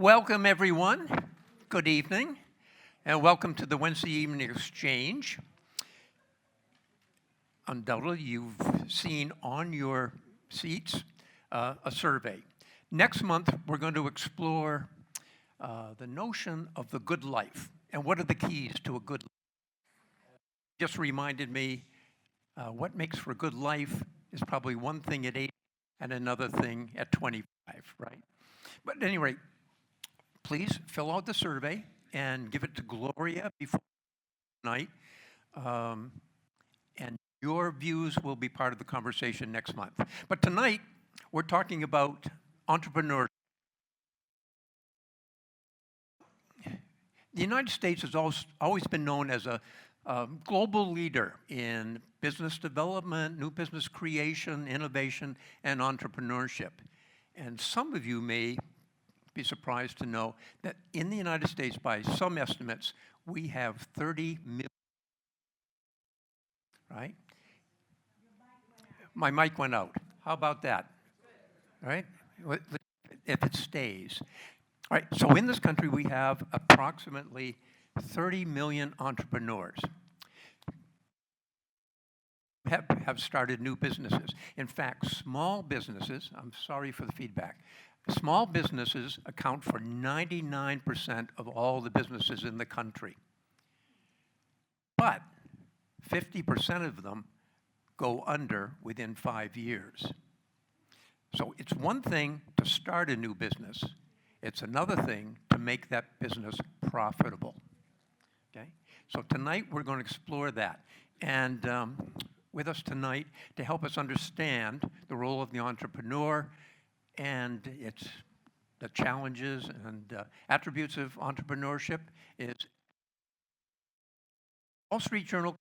Welcome, everyone. Good evening, and welcome to the Wednesday Evening Exchange. Undoubtedly, you've seen on your seats a survey. Next month, we're going to explore the notion of the good life and what are the keys to a good life. Just reminded me what makes for a good life is probably one thing at 8 and another thing at 25, right? But at any rate, please fill out the survey and give it to Gloria before tonight. And your views will be part of the conversation next month. But tonight, we're talking about entrepreneurship. The United States has always been known as a global leader in business development, new business creation, innovation, and entrepreneurship. And some of you may be surprised to know that in the United States, by some estimates, we have 30 million, right? My mic went out. How about that? All right? If it stays. All right, so in this country, we have approximately 30 million entrepreneurs have started new businesses. In fact, small businesses, I'm sorry for the feedback, small businesses account for 99% of all the businesses in the country. But 50% of them go under within 5 years. So it's one thing to start a new business. It's another thing to make that business profitable. Okay? So tonight we're going to explore that. And with us tonight to help us understand the role of the entrepreneur and the challenges and attributes of entrepreneurship is Wall Street Journal.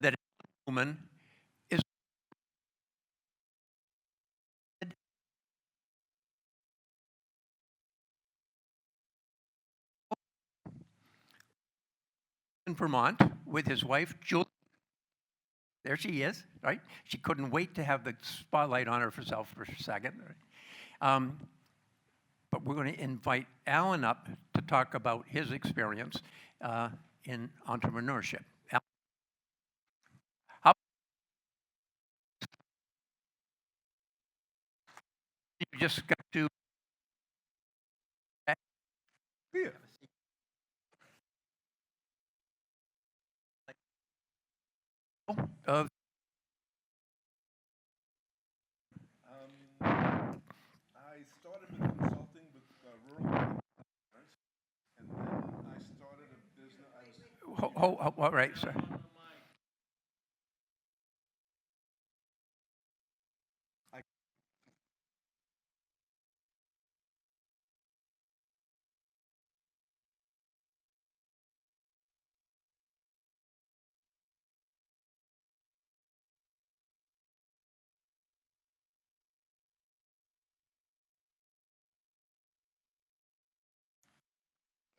That Newman is in Vermont with his wife, Julie. There she is, right? She couldn't wait to have the spotlight on herself for a second. But we're going to invite Alan up to talk about his experience in entrepreneurship. Alan, how you just got to Yeah. of I started with consulting with rural and then I started a business. all right, sir.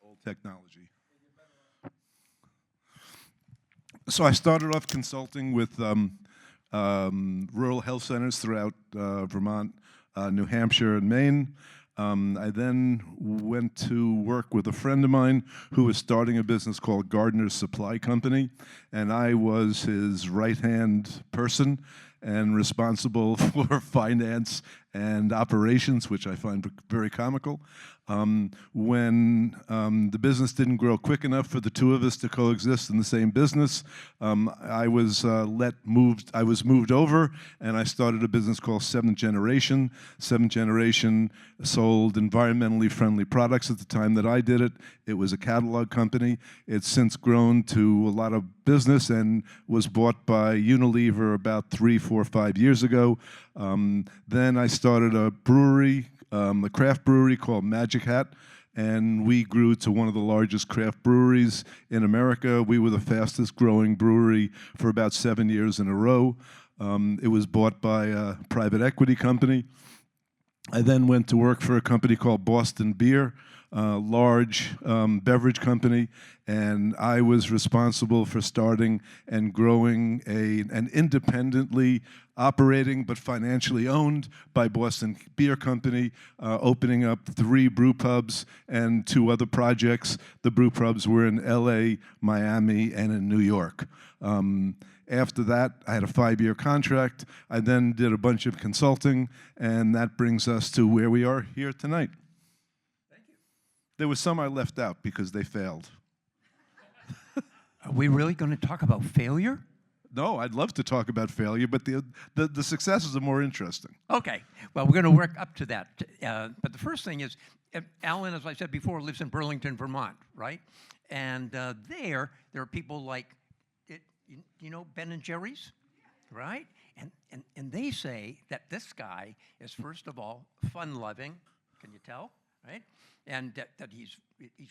Old technology. So I started off consulting with rural health centers throughout Vermont, New Hampshire, and Maine. I then went to work with a friend of mine who was starting a business called Gardner's Supply Company, and I was his right-hand person and responsible for finance and operations, which I find very comical. When the business didn't grow quick enough for the two of us to coexist in the same business, I was moved over, and I started a business called Seventh Generation. Seventh Generation sold environmentally friendly products at the time that I did it. It was a catalog company. It's since grown to a lot of business and was bought by Unilever about 3, 4, 5 years ago. Then I started a brewery, a craft brewery called Magic Hat, and we grew to one of the largest craft breweries in America. We were the fastest growing brewery for about 7 years in a row. It was bought by a private equity company. I then went to work for a company called Boston Beer. large beverage company, and I was responsible for starting and growing an independently operating but financially owned by Boston Beer Company, opening up 3 brew pubs and 2 other projects. The brew pubs were in LA, Miami, and in New York. After that, I had a 5-year contract. I then did a bunch of consulting, and that brings us to where we are here tonight. Thank you. There was some I left out because they failed. Are we really going to talk about failure? No, I'd love to talk about failure, but the successes are more interesting. Okay. Well, we're going to work up to that. But the first thing is, Alan, as I said before, lives in Burlington, Vermont, right? And there are people like, you know, Ben and Jerry's, right? And they say that this guy is, first of all, fun-loving. Can you tell, right? And that he's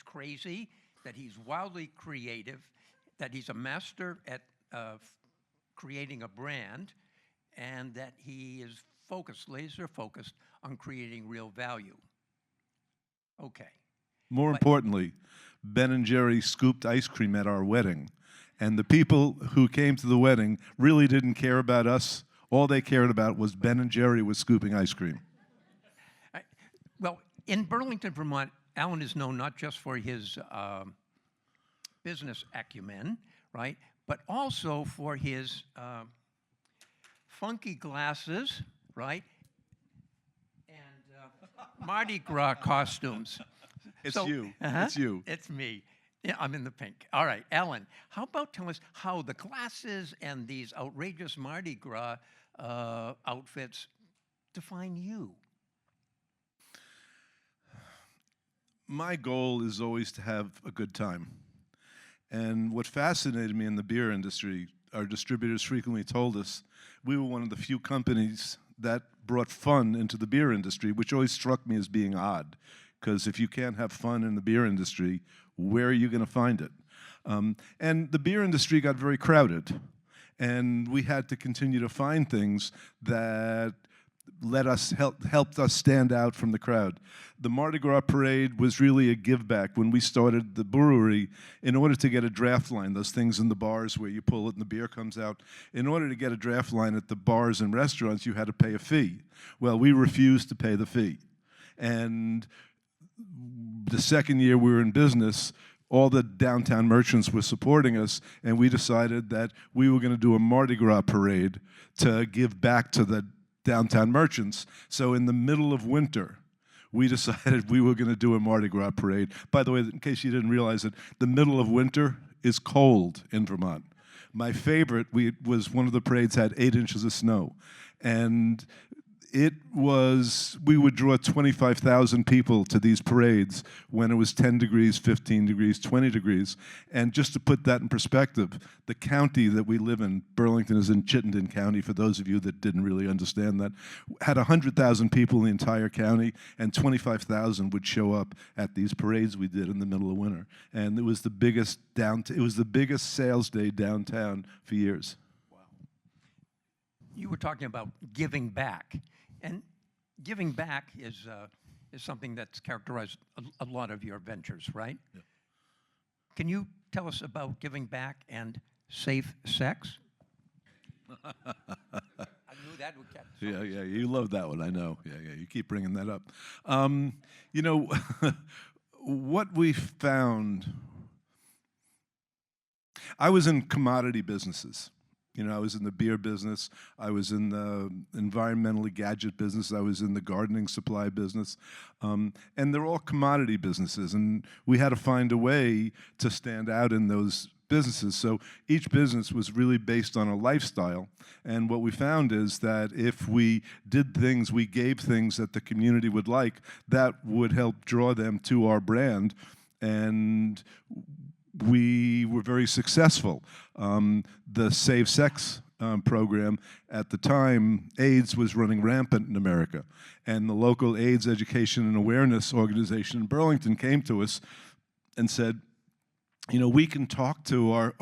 crazy, that he's wildly creative, that he's a master at creating a brand, and that he is focused, laser focused on creating real value. Okay. More importantly, Ben and Jerry scooped ice cream at our wedding, and the people who came to the wedding really didn't care about us. All they cared about was Ben and Jerry was scooping ice cream. Well, in Burlington, Vermont, Alan is known not just for his business acumen, right, but also for his funky glasses, right, and Mardi Gras costumes. It's you. It's you. It's me. Yeah, I'm in the pink. All right, Alan, how about tell us how the glasses and these outrageous Mardi Gras outfits define you? My goal is always to have a good time. And what fascinated me in the beer industry, our distributors frequently told us, we were one of the few companies that brought fun into the beer industry, which always struck me as being odd. Because if you can't have fun in the beer industry, where are you going to find it? And the beer industry got very crowded. And we had to continue to find things that helped us stand out from the crowd. The Mardi Gras parade was really a give back. When we started the brewery, in order to get a draft line, those things in the bars where you pull it and the beer comes out, in order to get a draft line at the bars and restaurants, you had to pay a fee. Well, we refused to pay the fee. And the second year we were in business, all the downtown merchants were supporting us, and we decided that we were going to do a Mardi Gras parade to give back to the downtown merchants. So in the middle of winter, we decided we were going to do a Mardi Gras parade. By the way, in case you didn't realize it, the middle of winter is cold in Vermont. My favorite was one of the parades had 8 inches of snow. And we would draw 25,000 people to these parades when it was 10 degrees, 15 degrees, 20 degrees. And just to put that in perspective, the county that we live in, Burlington is in Chittenden County, for those of you that didn't really understand that, had 100,000 people in the entire county, and 25,000 would show up at these parades we did in the middle of winter. And it was the biggest sales day downtown for years. Wow. You were talking about giving back. And giving back is something that's characterized a lot of your ventures, right? Yeah. Can you tell us about giving back and safe sex? I knew that would catch. Yeah, you love that one, I know. Yeah, you keep bringing that up. You know, what we found, I was in commodity businesses. You know, I was in the beer business, I was in the environmentally gadget business, I was in the gardening supply business, and they're all commodity businesses, and we had to find a way to stand out in those businesses. So each business was really based on a lifestyle, and what we found is that if we did things, we gave things that the community would like, that would help draw them to our brand, and we were very successful. The Save Sex program, at the time, AIDS was running rampant in America. And the local AIDS education and awareness organization in Burlington came to us and said, you know, we can talk to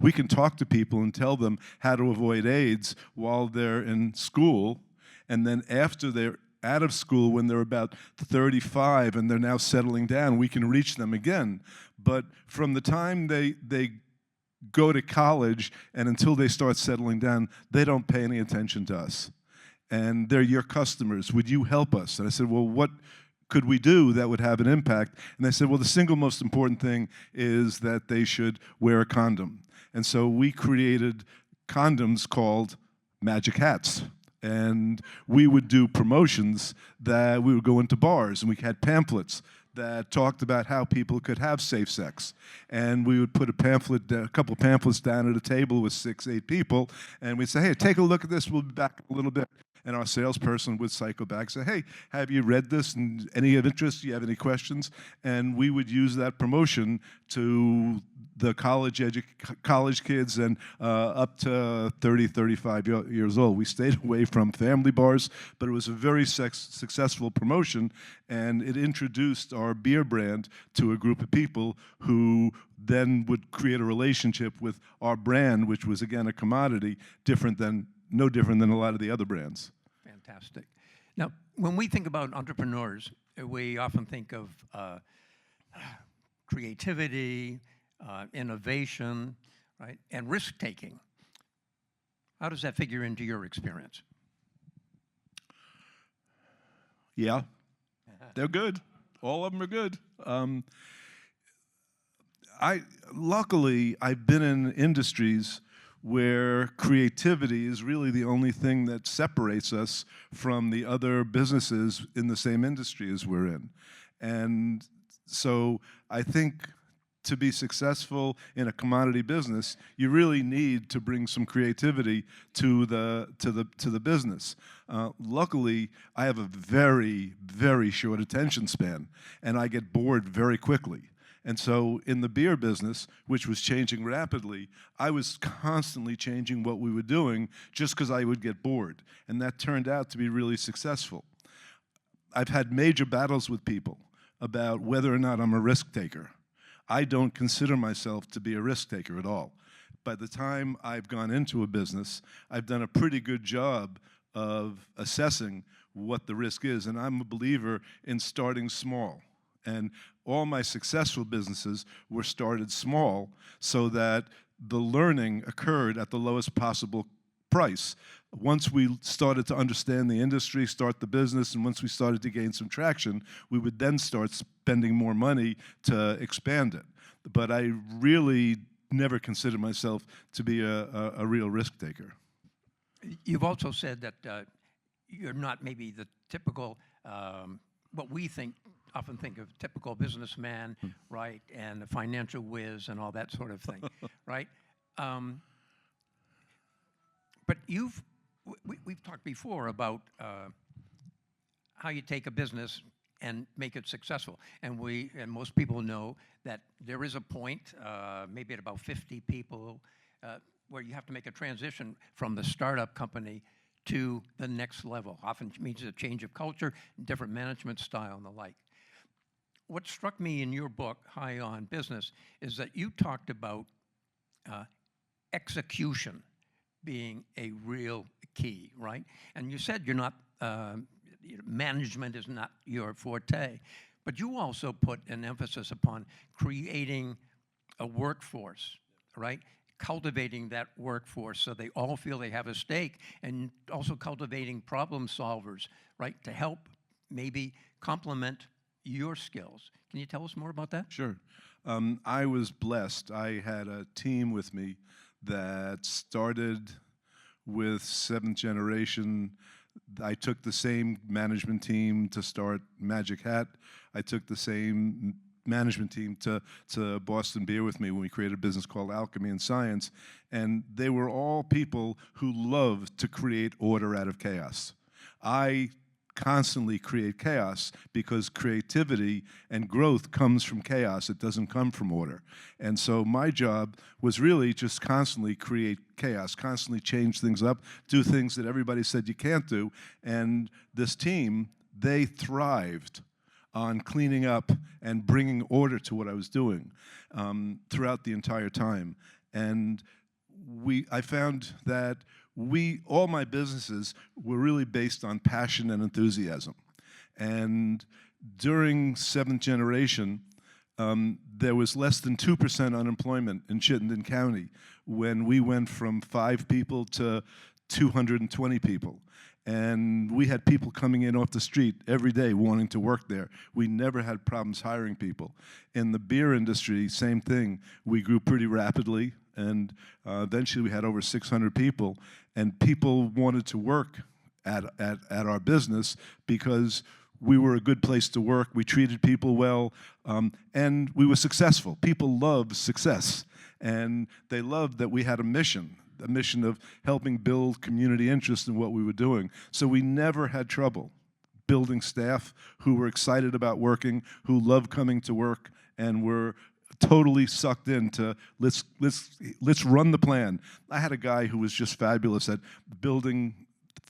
we can talk to people and tell them how to avoid AIDS while they're in school, and then after they're out of school when they're about 35 and they're now settling down, we can reach them again. But from the time they go to college and until they start settling down, they don't pay any attention to us. And they're your customers. Would you help us? And I said, well, what could we do that would have an impact? And they said, well, the single most important thing is that they should wear a condom. And so we created condoms called Magic Hats. And we would do promotions that we would go into bars, and we had pamphlets that talked about how people could have safe sex. And we would put a couple of pamphlets down at a table with 6, 8 people, and we'd say, hey, take a look at this, we'll be back in a little bit. And our salesperson would cycle back and say, hey, have you read this? And any of interest? Do you have any questions? And we would use that promotion to the college kids and up to 30, 35 years old. We stayed away from family bars, but it was a very successful promotion, and it introduced our beer brand to a group of people who then would create a relationship with our brand, which was, again, a commodity, no different than a lot of the other brands. Fantastic. Now, when we think about entrepreneurs, we often think of creativity, innovation, right, and risk-taking. How does that figure into your experience? Yeah, they're good. All of them are good. Luckily, I've been in industries where creativity is really the only thing that separates us from the other businesses in the same industry as we're in. And so I think to be successful in a commodity business, you really need to bring some creativity to the business. Luckily, I have a very, very short attention span, and I get bored very quickly. And so in the beer business, which was changing rapidly, I was constantly changing what we were doing just because I would get bored. And that turned out to be really successful. I've had major battles with people about whether or not I'm a risk taker. I don't consider myself to be a risk taker at all. By the time I've gone into a business, I've done a pretty good job of assessing what the risk is. And I'm a believer in starting small. And all my successful businesses were started small so that the learning occurred at the lowest possible price. Once we started to understand the industry, start the business, and once we started to gain some traction, we would then start spending more money to expand it. But I really never considered myself to be a real risk taker. You've also said that you're not maybe the typical, what we often think of typical businessman, right, and the financial whiz and all that sort of thing, right? But we've talked before about how you take a business and make it successful, and most people know that there is a point, maybe at about 50 people, where you have to make a transition from the startup company to the next level. Often means a change of culture, different management style, and the like. What struck me in your book, High on Business, is that you talked about execution being a real key, right? And you said you're not, management is not your forte, but you also put an emphasis upon creating a workforce, right? Cultivating that workforce so they all feel they have a stake, and also cultivating problem solvers, right, to help maybe complement your skills. Can you tell us more about that? Sure. I was blessed. I had a team with me that started with 7th generation. I took the same management team to start Magic Hat. I took the same management team to Boston Beer with me when we created a business called Alchemy and Science. And they were all people who loved to create order out of chaos. I constantly create chaos because creativity and growth comes from chaos. It doesn't come from order. And so my job was really just constantly create chaos, constantly change things up, do things that everybody said you can't do. And this team, they thrived on cleaning up and bringing order to what I was doing throughout the entire time. And I found that all my businesses were really based on passion and enthusiasm. And during seventh generation, there was less than 2% unemployment in Chittenden County when we went from 5 people to 220 people. And we had people coming in off the street every day wanting to work there. We never had problems hiring people. In the beer industry, same thing. We grew pretty rapidly, and eventually we had over 600 people. And people wanted to work at our business because we were a good place to work. We treated people well, and we were successful. People love success, and they loved that we had a mission of helping build community interest in what we were doing. So we never had trouble building staff who were excited about working, who loved coming to work, and were totally sucked into let's run the plan. I had a guy who was just fabulous at building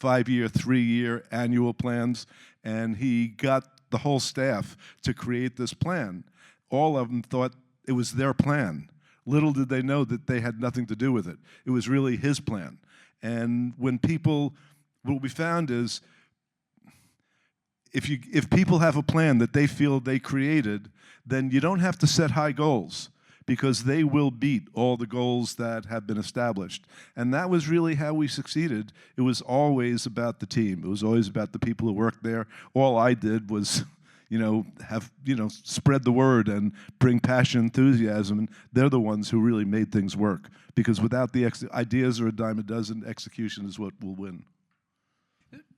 5-year, 3-year annual plans, and he got the whole staff to create this plan. All of them thought it was their plan. Little did they know that they had nothing to do with it. It was really his plan. And what we found is, if people have a plan that they feel they created, then you don't have to set high goals, because they will beat all the goals that have been established. And that was really how we succeeded. It was always about the team. It was always about the people who worked there. All I did was spread the word and bring passion, enthusiasm, and they're the ones who really made things work. Because without the ideas are a dime a dozen, execution is what will win.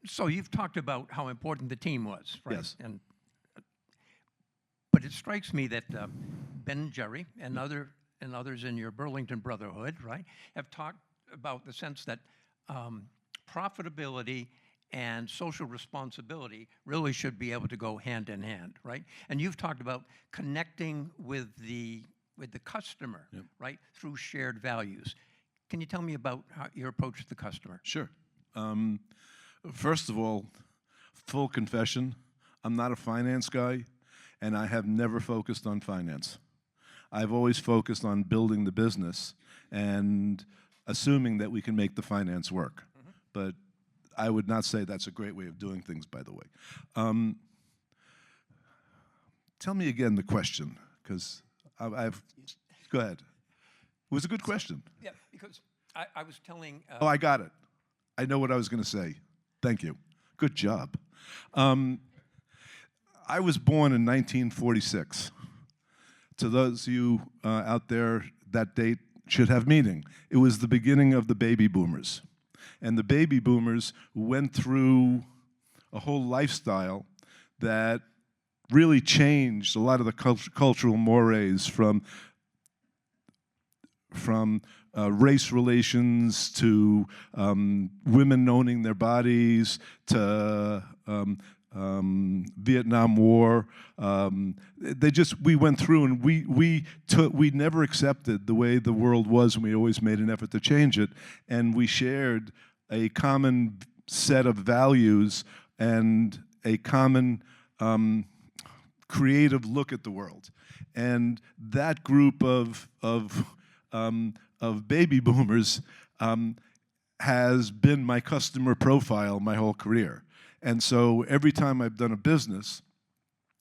So you've talked about how important the team was, right? Yes. But it strikes me that Ben and Jerry and others in your Burlington Brotherhood, right, have talked about the sense that profitability and social responsibility really should be able to go hand in hand, right? And you've talked about connecting with the customer, Yep. right, through shared values. Can you tell me about your approach to the customer? Sure. First of all, full confession, I'm not a finance guy, and I have never focused on finance. I've always focused on building the business and assuming that we can make the finance work. Mm-hmm. But I would not say that's a great way of doing things, by the way. Tell me again the question, because go ahead. It was a good question. Yeah, because I was telling... Oh, I got it. I know what I was going to say. Thank you. Good job. I was born in 1946. To those of you out there, that date should have meaning. It was the beginning of the baby boomers. And the baby boomers went through a whole lifestyle that really changed a lot of the cultural mores from race relations to women owning their bodies to Vietnam War. We went through, and we never accepted the way the world was, and we always made an effort to change it. And we shared a common set of values and a common creative look at the world. And that group of baby boomers has been my customer profile my whole career. And so every time I've done a business,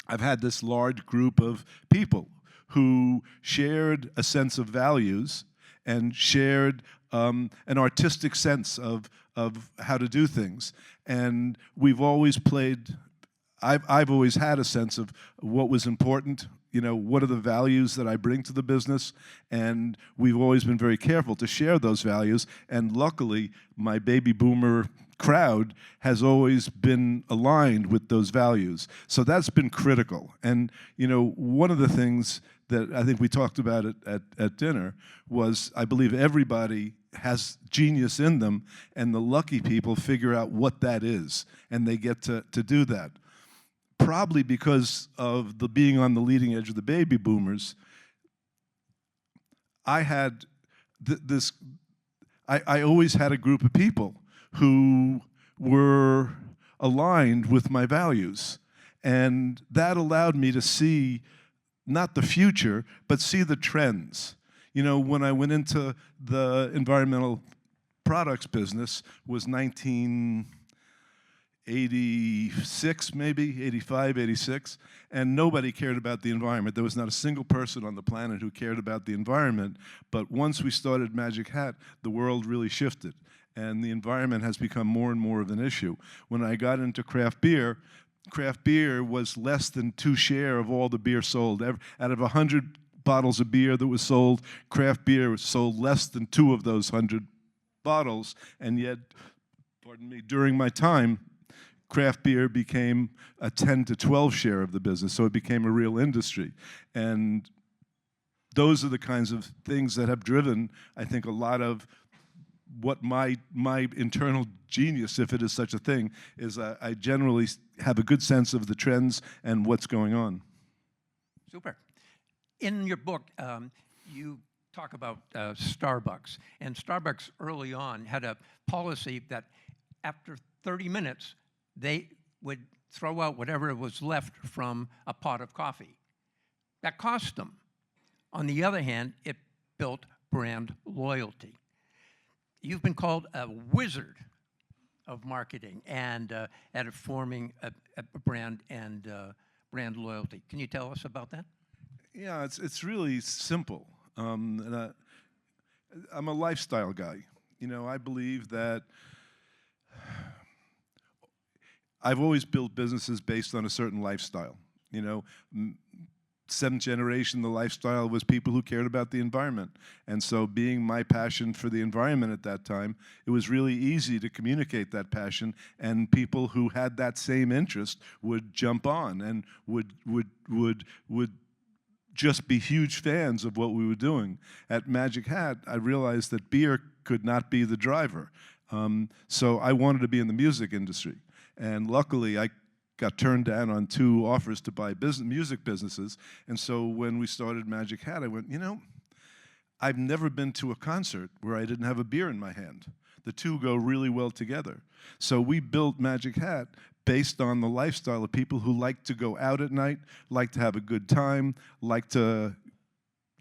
I've had this large group of people who shared a sense of values and shared an artistic sense of how to do things. And we've always I've always had a sense of what was important, what are the values that I bring to the business, and we've always been very careful to share those values, and luckily, my baby boomer crowd has always been aligned with those values. So that's been critical. And, one of the things that I think we talked about at dinner was, I believe everybody has genius in them, and the lucky people figure out what that is, and they get to do that. Probably because of the being on the leading edge of the baby boomers, I had I always had a group of people who were aligned with my values. And that allowed me to see not the future, but see the trends. When I went into the environmental products business was 1986, maybe, 85, 86, and nobody cared about the environment. There was not a single person on the planet who cared about the environment, but once we started Magic Hat, the world really shifted, and the environment has become more and more of an issue. When I got into craft beer was less than 2 share of all the beer sold. Out of 100 bottles of beer that was sold, craft beer sold less than 2 of those 100 bottles, and yet, pardon me, during my time, craft beer became a 10 to 12 share of the business, so it became a real industry. And those are the kinds of things that have driven, I think, a lot of what my internal genius, if it is such a thing, is I generally have a good sense of the trends and what's going on. Super. In your book, you talk about Starbucks, and Starbucks early on had a policy that after 30 minutes, they would throw out whatever was left from a pot of coffee. That cost them. On the other hand, it built brand loyalty. You've been called a wizard of marketing and at forming a brand and brand loyalty. Can you tell us about that? Yeah, it's really simple. And I'm a lifestyle guy. You know, I believe that I've always built businesses based on a certain lifestyle. You know, seventh generation, the lifestyle was people who cared about the environment. And so being my passion for the environment at that time, it was really easy to communicate that passion, and people who had that same interest would jump on and would just be huge fans of what we were doing. At Magic Hat, I realized that beer could not be the driver. So I wanted to be in the music industry. And luckily, I got turned down on 2 offers to buy music businesses. And so when we started Magic Hat, I went, you know, I've never been to a concert where I didn't have a beer in my hand. The two go really well together. So we built Magic Hat based on the lifestyle of people who like to go out at night, like to have a good time, like to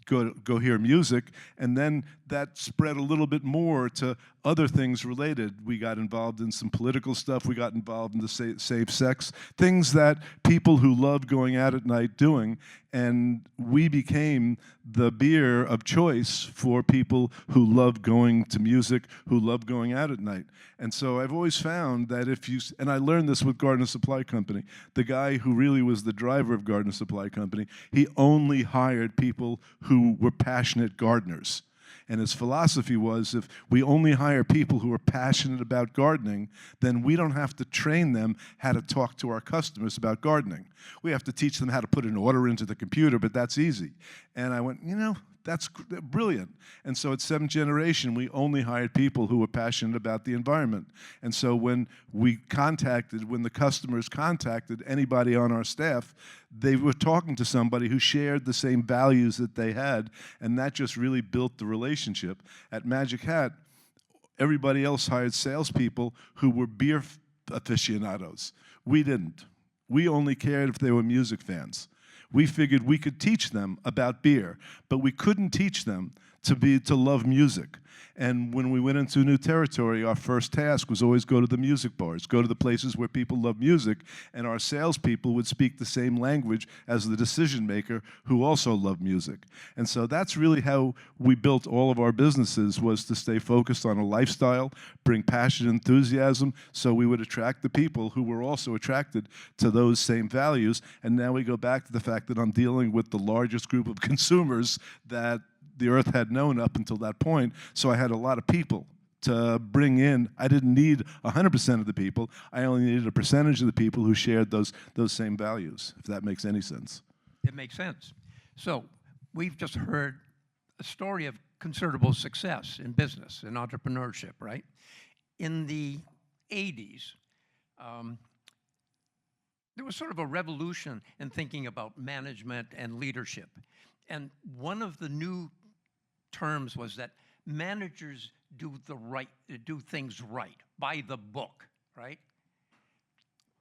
go hear music, and then that spread a little bit more to other things related. We got involved in some political stuff. We got involved in the safe sex, things that people who love going out at night doing, and we became the beer of choice for people who love going to music, who love going out at night. And so I've always found that if you, and I learned this with Gardner Supply Company, the guy who really was the driver of Gardner Supply Company, he only hired people who were passionate gardeners. And his philosophy was, if we only hire people who are passionate about gardening, then we don't have to train them how to talk to our customers about gardening. We have to teach them how to put an order into the computer, but that's easy. And I went, you know, that's brilliant. And so at seventh generation, we only hired people who were passionate about the environment. And so when the customers contacted anybody on our staff, they were talking to somebody who shared the same values that they had, and that just really built the relationship. At Magic Hat, everybody else hired salespeople who were beer aficionados. We didn't. We only cared if they were music fans. We figured we could teach them about beer, but we couldn't teach them to love music. And when we went into new territory, our first task was always go to the music bars, go to the places where people love music, and our salespeople would speak the same language as the decision maker who also loved music. And so that's really how we built all of our businesses, was to stay focused on a lifestyle, bring passion and enthusiasm, so we would attract the people who were also attracted to those same values. And now we go back to the fact that I'm dealing with the largest group of consumers that the earth had known up until that point, so I had a lot of people to bring in. I didn't need 100% of the people. I only needed a percentage of the people who shared those same values, if that makes any sense. It makes sense. So we've just heard a story of considerable success in business and entrepreneurship, right? In the 80s, there was sort of a revolution in thinking about management and leadership. And one of the new terms was that managers do things right, by the book, right?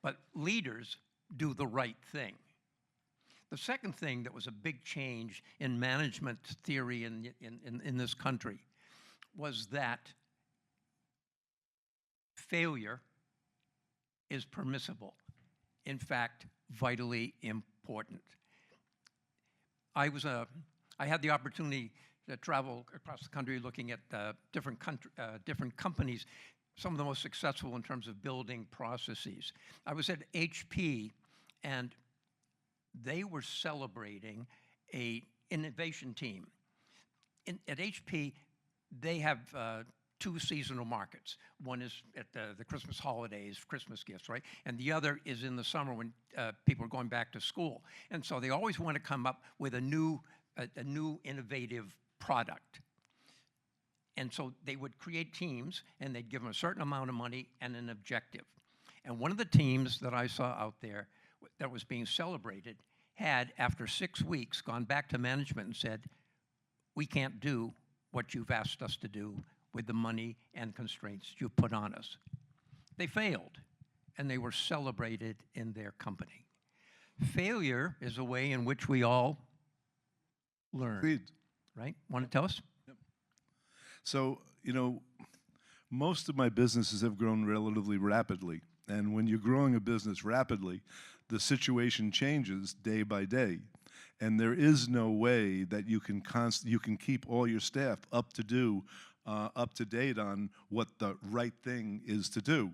But leaders do the right thing. The second thing that was a big change in management theory in this country was that failure is permissible. In fact, vitally important. I had the opportunity to travel across the country looking at different companies, some of the most successful in terms of building processes. I was at HP, and they were celebrating an innovation team. At HP, they have two seasonal markets. One is at the Christmas holidays, Christmas gifts, right? And the other is in the summer when people are going back to school. And so they always want to come up with a new innovative product. And so they would create teams, and they'd give them a certain amount of money and an objective. And one of the teams that I saw out there that was being celebrated had, after 6 weeks, gone back to management and said, we can't do what you've asked us to do with the money and constraints you put on us. They failed, and they were celebrated in their company. Failure is a way in which we all learn. Agreed. Right? Want to tell us? Yep. So, most of my businesses have grown relatively rapidly. And when you're growing a business rapidly, the situation changes day by day. And there is no way that you can keep all your staff up to date on what the right thing is to do.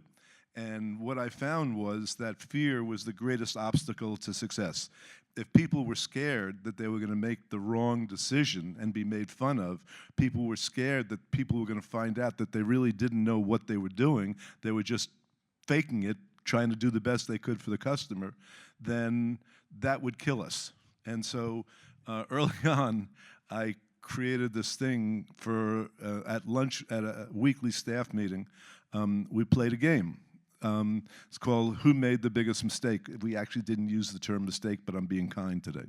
And what I found was that fear was the greatest obstacle to success. If people were scared that they were going to make the wrong decision and be made fun of, people were scared that people were going to find out that they really didn't know what they were doing, they were just faking it, trying to do the best they could for the customer, then that would kill us. And so early on, I created this thing for at lunch at a weekly staff meeting. We played a game. It's called Who Made the Biggest Mistake? We actually didn't use the term mistake, but I'm being kind today.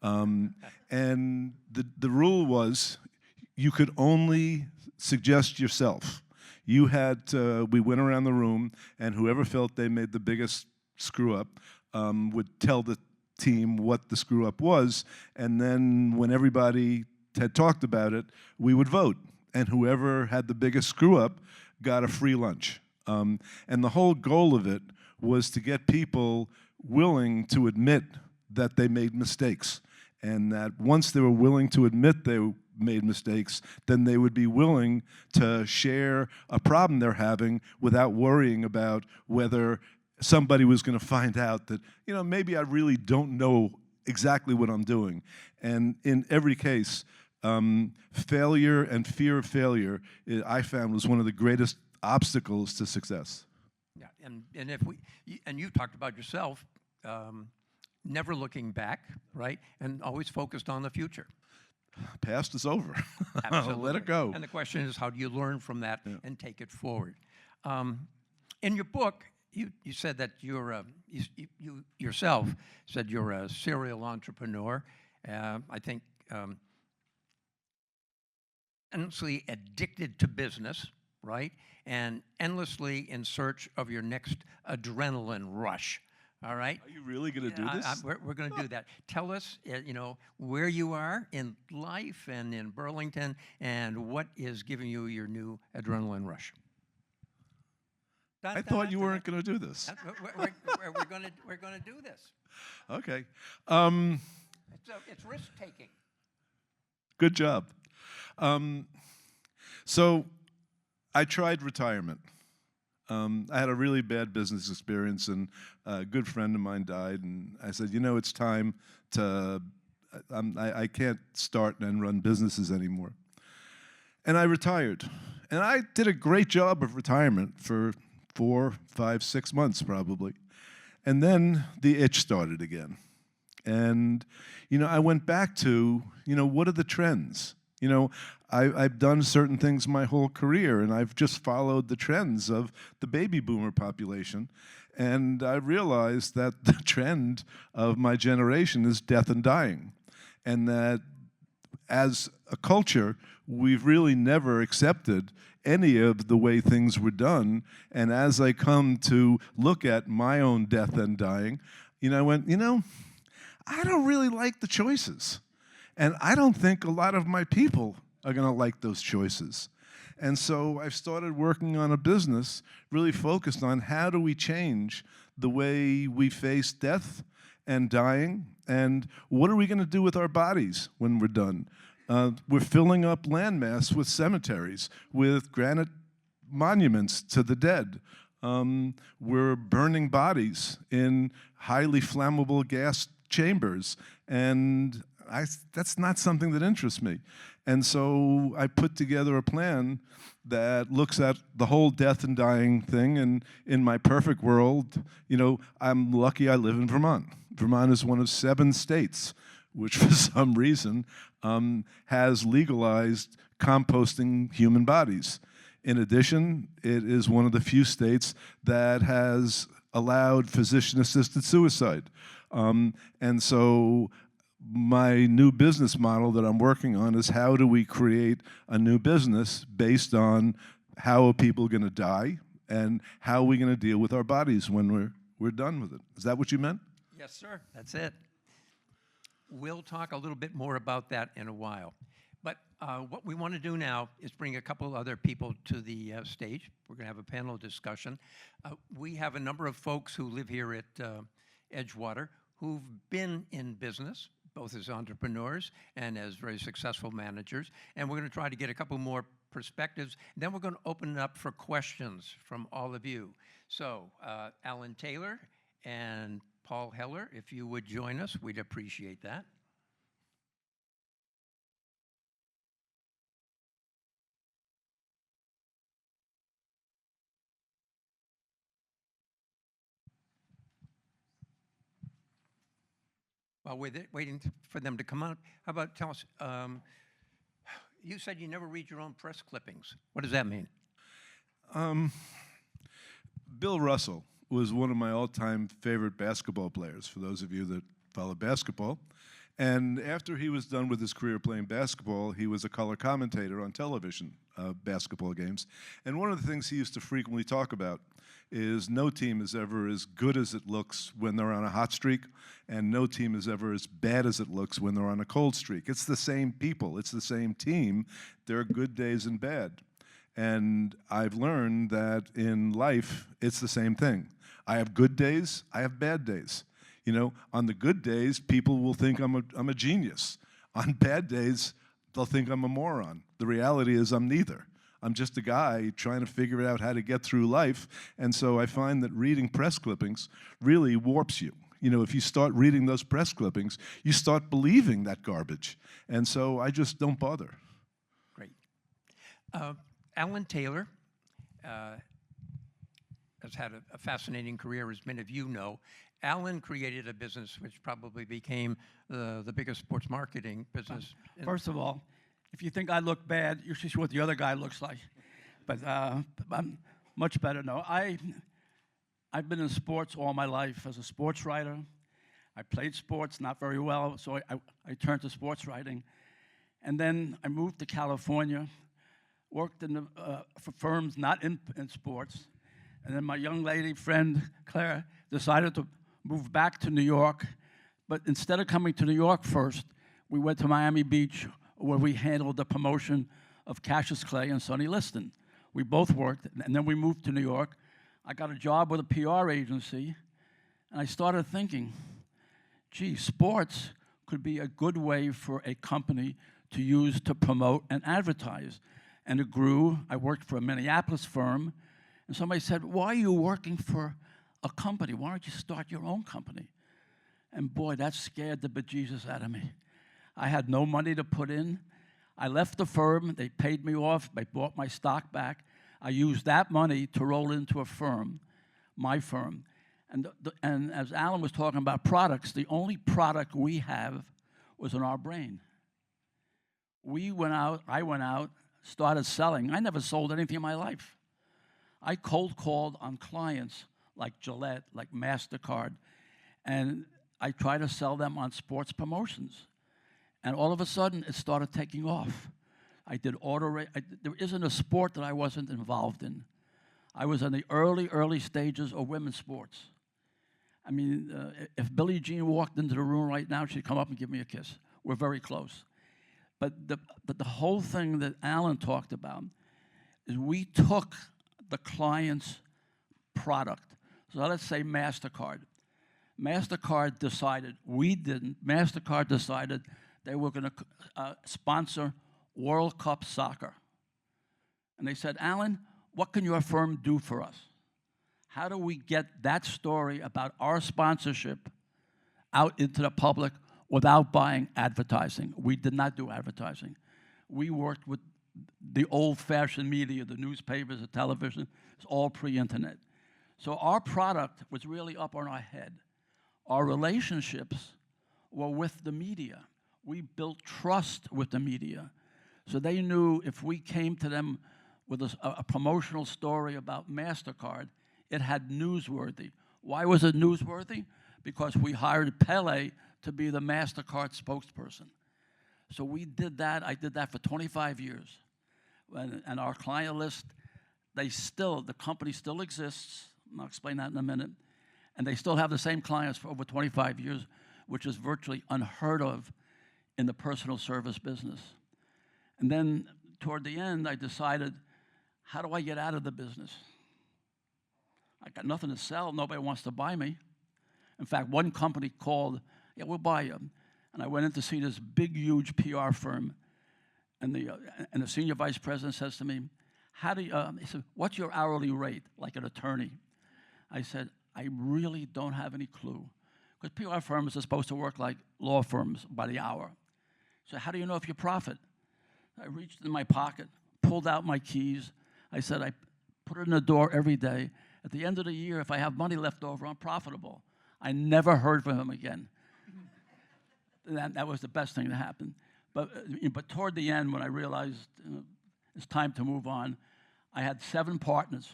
And the rule was you could only suggest yourself. You had to, we went around the room, and whoever felt they made the biggest screw up would tell the team what the screw up was, and then when everybody had talked about it, we would vote. And whoever had the biggest screw up got a free lunch. And the whole goal of it was to get people willing to admit that they made mistakes. And that once they were willing to admit they made mistakes, then they would be willing to share a problem they're having without worrying about whether somebody was going to find out that, maybe I really don't know exactly what I'm doing. And in every case, failure and fear of failure, I found, was one of the greatest obstacles to success. Yeah, and you talked about yourself, never looking back, right? And always focused on the future. Past is over. Absolutely. Let it go. And the question is, how do you learn from that and take it forward? In your book, you said that you yourself said you're a serial entrepreneur. I think endlessly addicted to business, right? And endlessly in search of your next adrenaline rush. All right? Are you really going to do this? We're going to do that. Tell us, where you are in life and in Burlington, and what is giving you your new adrenaline rush. I thought you weren't going to do this. We're going to do this. Okay. It's risk taking. Good job. So I tried retirement. I had a really bad business experience, and a good friend of mine died, and I said, it's time to, I can't start and run businesses anymore. And I retired. And I did a great job of retirement for 4, 5, 6 months probably. And then the itch started again. And, I went back to, what are the trends? I've done certain things my whole career, and I've just followed the trends of the baby boomer population. And I realized that the trend of my generation is death and dying. And that as a culture, we've really never accepted any of the way things were done. And as I come to look at my own death and dying, I went, I don't really like the choices. And I don't think a lot of my people are going to like those choices. And so I've started working on a business really focused on how do we change the way we face death and dying, and what are we going to do with our bodies when we're done? We're filling up landmass with cemeteries, with granite monuments to the dead. We're burning bodies in highly flammable gas chambers, and that's not something that interests me. And so I put together a plan that looks at the whole death and dying thing, and in my perfect world, you know, I'm lucky I live in Vermont. Vermont is one of 7 states which for some reason has legalized composting human bodies. In addition, it is one of the few states that has allowed physician-assisted suicide. And so my new business model that I'm working on is how do we create a new business based on how are people going to die and how are we going to deal with our bodies when we're done with it. Is that what you meant? Yes, sir. That's it. We'll talk a little bit more about that in a while. But what we want to do now is bring a couple other people to the stage. We're going to have a panel discussion. We have a number of folks who live here at Edgewater who've been in business, both as entrepreneurs and as very successful managers. And we're going to try to get a couple more perspectives. Then we're going to open it up for questions from all of you. So Alan Taylor and Paul Heller, if you would join us, we'd appreciate that. While we're waiting for them to come out, how about tell us, you said you never read your own press clippings. What does that mean? Bill Russell was one of my all-time favorite basketball players, for those of you that follow basketball. And after he was done with his career playing basketball, he was a color commentator on television, basketball games. And one of the things he used to frequently talk about is no team is ever as good as it looks when they're on a hot streak, and no team is ever as bad as it looks when they're on a cold streak. It's the same people. It's the same team. There are good days and bad. And I've learned that in life, it's the same thing. I have good days, I have bad days. You know, on the good days, people will think I'm a genius. On bad days, they'll think I'm a moron. The reality is I'm neither. I'm just a guy trying to figure out how to get through life. And so I find that reading press clippings really warps you. You know, if you start reading those press clippings, you start believing that garbage. And so I just don't bother. Great. Alan Taylor has had a fascinating career, as many of you know. Alan created a business which probably became the biggest sports marketing business. First of all, if you think I look bad, you should see what the other guy looks like. But I'm much better. No, I've been in sports all my life as a sports writer. I played sports, not very well, so I turned to sports writing. And then I moved to California, worked in for firms not in sports. And then my young lady friend, Claire, decided to move back to New York. But instead of coming to New York first, we went to Miami Beach, where we handled the promotion of Cassius Clay and Sonny Liston. We both worked, and then we moved to New York. I got a job with a PR agency, and I started thinking, gee, sports could be a good way for a company to use to promote and advertise. And it grew. I worked for a Minneapolis firm, and somebody said, why are you working for a company? Why don't you start your own company? And boy, that scared the bejesus out of me. I had no money to put in. I left the firm. They paid me off. They bought my stock back. I used that money to roll into a firm, my firm. And as Alan was talking about products, the only product we have was in our brain. I went out, started selling. I never sold anything in my life. I cold called on clients like Gillette, like MasterCard, and I tried to sell them on sports promotions. And all of a sudden, it started taking off. I did there isn't a sport that I wasn't involved in. I was in the early stages of women's sports. I mean, if Billie Jean walked into the room right now, she'd come up and give me a kiss. We're very close. But the whole thing that Alan talked about is we took the client's product. So let's say MasterCard. MasterCard decided, we didn't, MasterCard decided they were going to sponsor World Cup soccer. And they said, Alan, what can your firm do for us? How do we get that story about our sponsorship out into the public without buying advertising? We did not do advertising. We worked with the old-fashioned media, the newspapers, the television. It's all pre-internet. So our product was really up on our head. Our relationships were with the media. We built trust with the media. So they knew if we came to them with a promotional story about MasterCard, it had newsworthy. Why was it newsworthy? Because we hired Pele to be the MasterCard spokesperson. So we did that. I did that for 25 years. And our client list, the company still exists. I'll explain that in a minute. And they still have the same clients for over 25 years, which is virtually unheard of in the personal service business. And then toward the end, I decided, how do I get out of the business? I got nothing to sell. Nobody wants to buy me. In fact, one company called, yeah, we'll buy you. And I went in to see this big, huge PR firm. And the senior vice president says to me, he said, what's your hourly rate, like an attorney? I said, I really don't have any clue. Because PR firms are supposed to work like law firms by the hour. So how do you know if you profit? I reached in my pocket, pulled out my keys. I said, I put it in the door every day. At the end of the year, if I have money left over, I'm profitable. I never heard from him again. That was the best thing to happen. But toward the end, when I realized it's time to move on, I had 7 partners.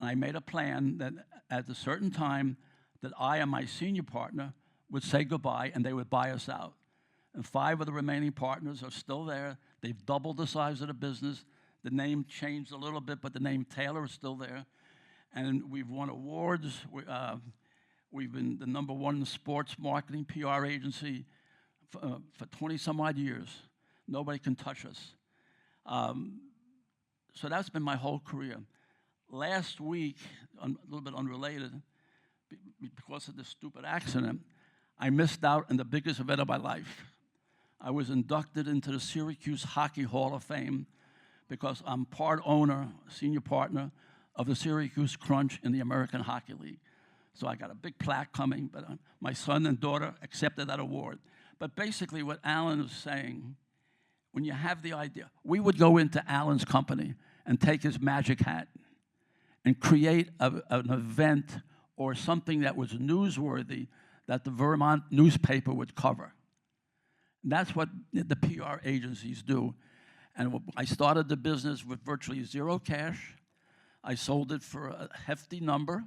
And I made a plan that at a certain time that I and my senior partner would say goodbye and they would buy us out. And 5 of the remaining partners are still there. They've doubled the size of the business. The name changed a little bit, but the name Taylor is still there. And we've won awards. We've been the #1 sports marketing PR agency for 20-some-odd years. Nobody can touch us. So that's been my whole career. Last week, a little bit unrelated, because of this stupid accident, I missed out on the biggest event of my life. I was inducted into the Syracuse Hockey Hall of Fame because I'm part owner, senior partner of the Syracuse Crunch in the American Hockey League. So I got a big plaque coming, but my son and daughter accepted that award. But basically what Alan was saying, when you have the idea, we would go into Alan's company and take his magic hat and create an event or something that was newsworthy that the Vermont newspaper would cover. And that's what the PR agencies do. And I started the business with virtually 0 cash. I sold it for a hefty number.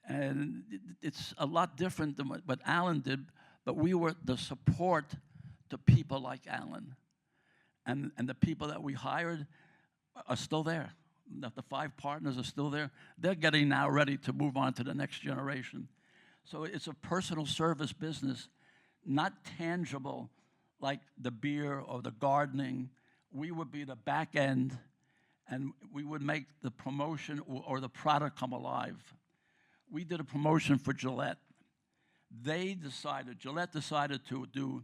And it's a lot different than what Alan did, but we were the support to people like Alan. And the people that we hired are still there. The 5 partners are still there. They're getting now ready to move on to the next generation. So it's a personal service business, not tangible like the beer or the gardening. We would be the back end, and we would make the promotion or the product come alive. We did a promotion for Gillette. Gillette decided to do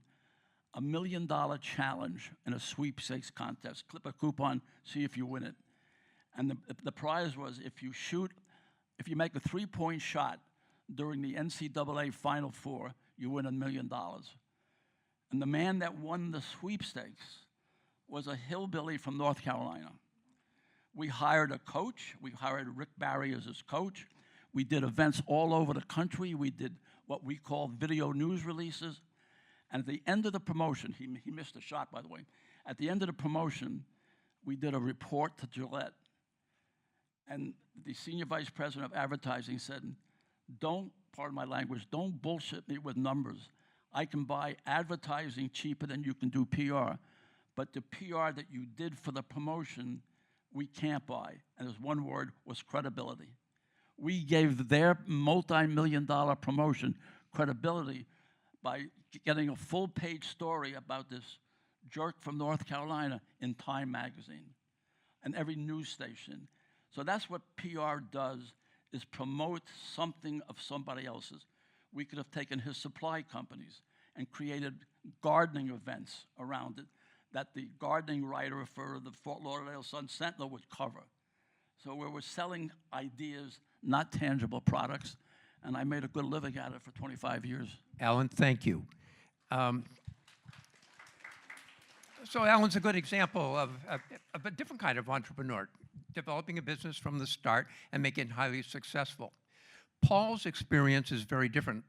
a $1 million challenge in a sweepstakes contest. Clip a coupon, see if you win it. And the prize was if you make a 3-point shot during the NCAA Final Four, you win $1 million. And the man that won the sweepstakes was a hillbilly from North Carolina. We hired a coach. We hired Rick Barry as his coach. We did events all over the country. We did what we call video news releases. And at the end of the promotion, he missed a shot, by the way. At the end of the promotion, we did a report to Gillette. And the senior vice president of advertising said, pardon my language, don't bullshit me with numbers. I can buy advertising cheaper than you can do PR. But the PR that you did for the promotion, we can't buy. And there's one word, was credibility. We gave their multi-million-dollar promotion credibility by getting a full-page story about this jerk from North Carolina in Time magazine. and every news station. So that's what PR does, is promote something of somebody else's. We could have taken his supply companies and created gardening events around it that the gardening writer for the Fort Lauderdale Sun-Sentinel would cover. So we were selling ideas, not tangible products, and I made a good living at it for 25 years. Alan, thank you. So Alan's a good example of a different kind of entrepreneur, developing a business from the start and making it highly successful. Paul's experience is very different.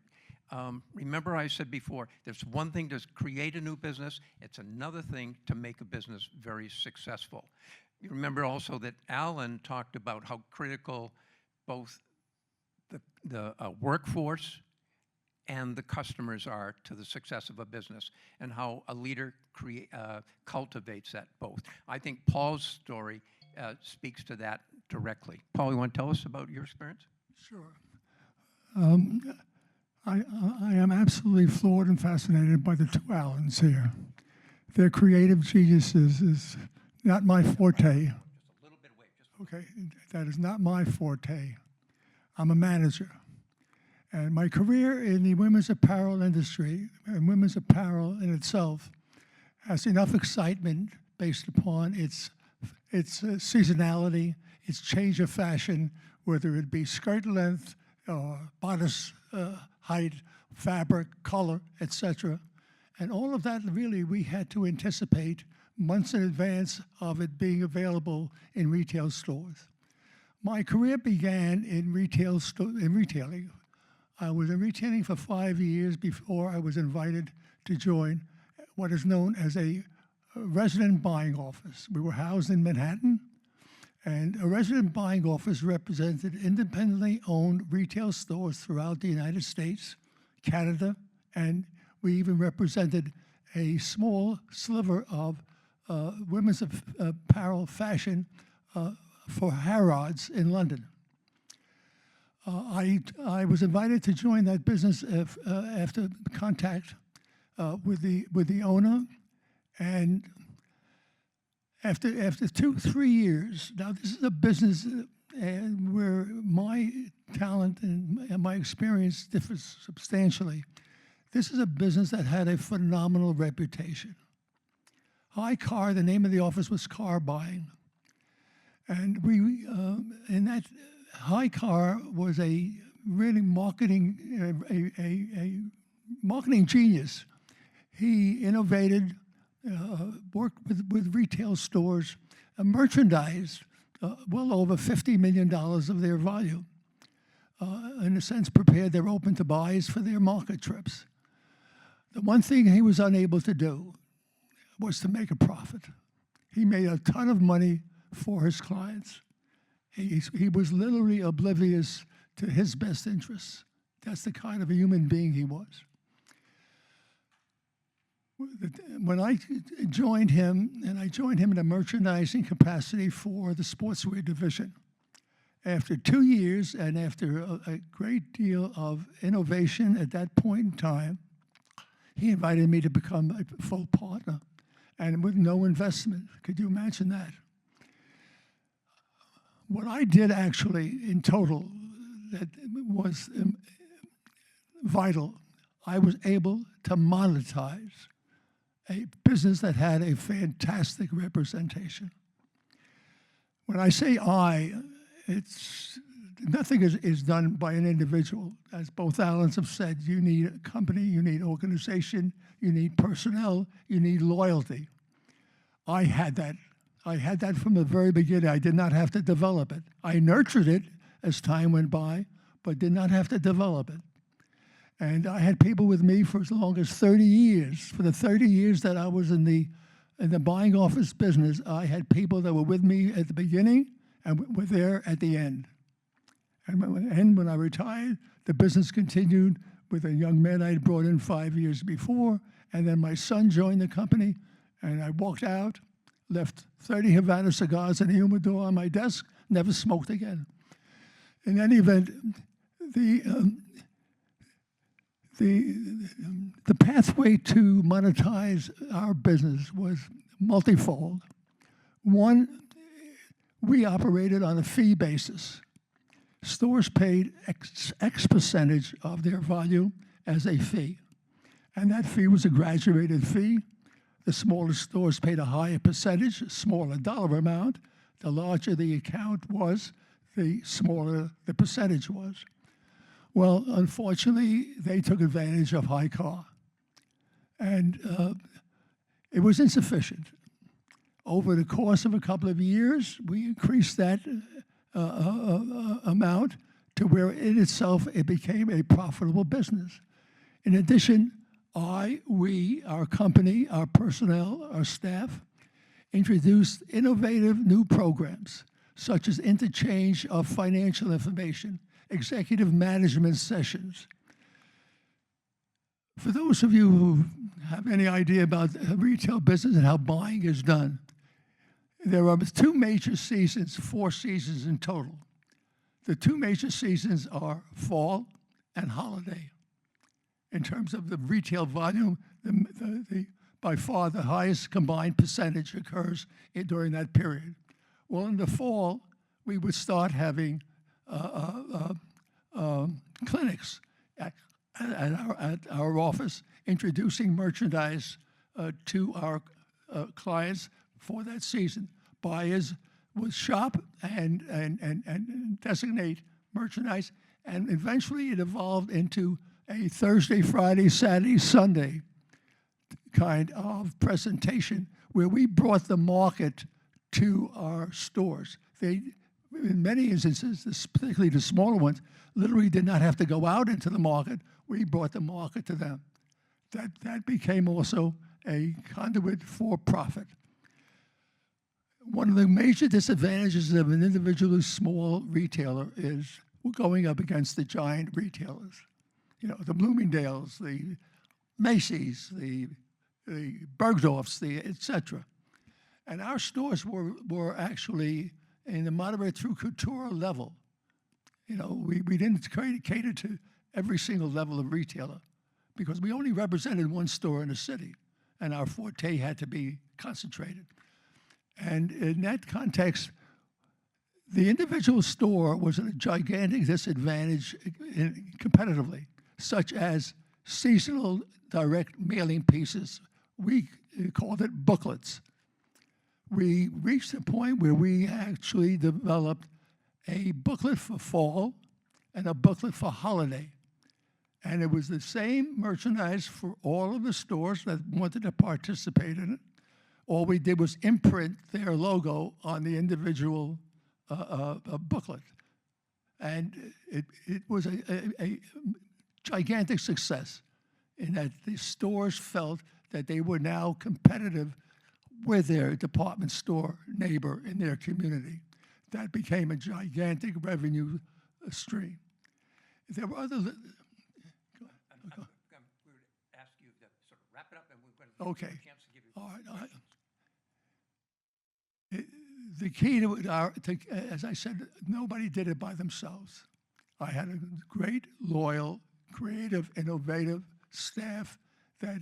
Remember I said before, there's one thing to create a new business, it's another thing to make a business very successful. You remember also that Alan talked about how critical both the workforce and the customers are to the success of a business, and how a leader cultivates that both. I think Paul's story speaks to that directly. Paul, you want to tell us about your experience? Sure. I am absolutely floored and fascinated by the two Allens here. Their creative geniuses is not my forte. Just a little bit away. Okay, that is not my forte. I'm a manager. And my career in the women's apparel industry, and women's apparel in itself, has enough excitement based upon its seasonality, its change of fashion, whether it be skirt length, bodice height, fabric, color, etc. And all of that, really, we had to anticipate months in advance of it being available in retail stores. My career began in retailing. I was in retailing for 5 years before I was invited to join what is known as a resident buying office. We were housed in Manhattan, and a resident buying office represented independently owned retail stores throughout the United States, Canada, and we even represented a small sliver of women's apparel fashion for Harrods in London. I was invited to join that business after contact with the owner, and after 2-3 years. Now this is a business where my talent and my experience differs substantially. This is a business that had a phenomenal reputation. High Car, the name of the office was Car Buying, and we in that High Car was a really marketing genius. He innovated, worked with retail stores, merchandised well over $50 million of their volume. In a sense, prepared their open to buys for their market trips. The one thing he was unable to do was to make a profit. He made a ton of money for his clients. He was literally oblivious to his best interests. That's the kind of a human being he was. When I joined him, and I joined him in a merchandising capacity for the sportswear division, after 2 years and after a great deal of innovation at that point in time, he invited me to become a full partner, and with no investment. Could you imagine that? What I did actually in total that was vital, I was able to monetize a business that had a fantastic representation. When I say nothing is done by an individual. As both Allens have said, you need a company, you need organization, you need personnel, you need loyalty. I had that. I had that from the very beginning. I did not have to develop it. I nurtured it as time went by, but did not have to develop it. And I had people with me for as long as 30 years. For the 30 years that I was in the buying office business, I had people that were with me at the beginning and were there at the end. And when I retired, the business continued with a young man I had brought in 5 years before, and then my son joined the company, and I walked out, left 30 Havana cigars in a humidor on my desk, never smoked again. In any event, the pathway to monetize our business was multifold. One, we operated on a fee basis. Stores paid X percentage of their volume as a fee. And that fee was a graduated fee. The smaller stores paid a higher percentage, a smaller dollar amount. The larger the account was, the smaller the percentage was. Well, unfortunately, they took advantage of high car. And it was insufficient. Over the course of a couple of years, we increased that amount to where in itself it became a profitable business. In addition, we, our company, our personnel, our staff, introduced innovative new programs, such as interchange of financial information, executive management sessions. For those of you who have any idea about retail business and how buying is done, there are 2 major seasons, 4 seasons in total. The 2 major seasons are fall and holiday. In terms of the retail volume, by far the highest combined percentage occurs during that period. Well, in the fall, we would start having clinics at our office, introducing merchandise to our clients for that season. Buyers would shop and designate merchandise, and eventually it evolved into a Thursday, Friday, Saturday, Sunday kind of presentation where we brought the market to our stores. They, in many instances, particularly the smaller ones, literally did not have to go out into the market. We brought the market to them. That became also a conduit for profit. One of the major disadvantages of an individually small retailer is we're going up against the giant retailers. You know, the Bloomingdale's, the Macy's, the Bergdorf's, et cetera. And our stores were actually in the moderate through couture level. You know, we didn't cater to every single level of retailer because we only represented one store in the city, and our forte had to be concentrated. And in that context, the individual store was at a gigantic disadvantage competitively, such as seasonal direct mailing pieces. We called it booklets. We reached a point where we actually developed a booklet for fall and a booklet for holiday. And it was the same merchandise for all of the stores that wanted to participate in it. All we did was imprint their logo on the individual booklet. And it was a gigantic success in that the stores felt that they were now competitive with their department store neighbor in their community. That became a gigantic revenue stream. There were other... We would ask you to sort of wrap it up, and we're going to give you a chance to give your All right. The key to as I said, nobody did it by themselves. I had a great, loyal, creative, innovative staff that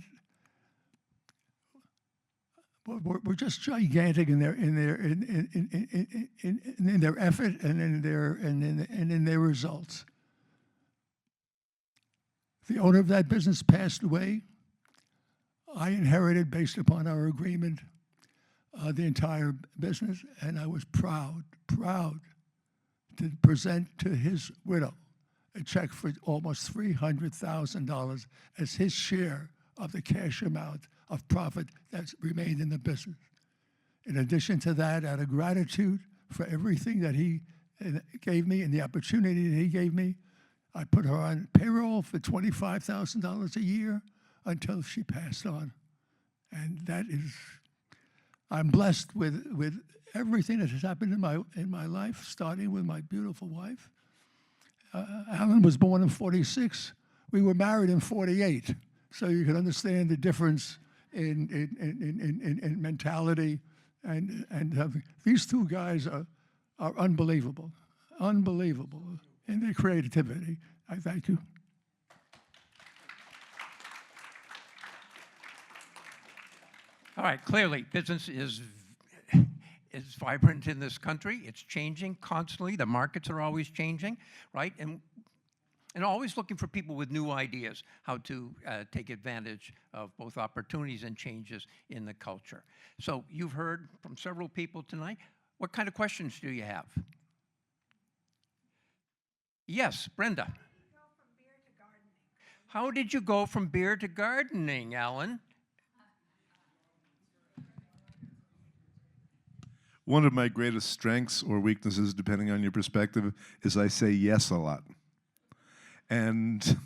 were just gigantic in their effort and in their results. The owner of that business passed away. I inherited, based upon our agreement, the entire business, and I was proud to present to his widow a check for almost $300,000 as his share of the cash amount of profit that remained in the business. In addition to that, out of gratitude for everything that he gave me and the opportunity that he gave me, I put her on payroll for $25,000 a year until she passed on. And that is, I'm blessed with everything that has happened in my life, starting with my beautiful wife. Alan was born in '46. We were married in '48. So you can understand the difference in mentality. And these two guys are unbelievable in their creativity. I thank you. All right, clearly, business is is vibrant in this country. It's changing constantly. The markets are always changing, right? And always looking for people with new ideas, how to take advantage of both opportunities and changes in the culture. So you've heard from several people tonight. What kind of questions do you have? Yes, Brenda. How did you go from beer to gardening, Alan? One of my greatest strengths or weaknesses, depending on your perspective, is I say yes a lot. And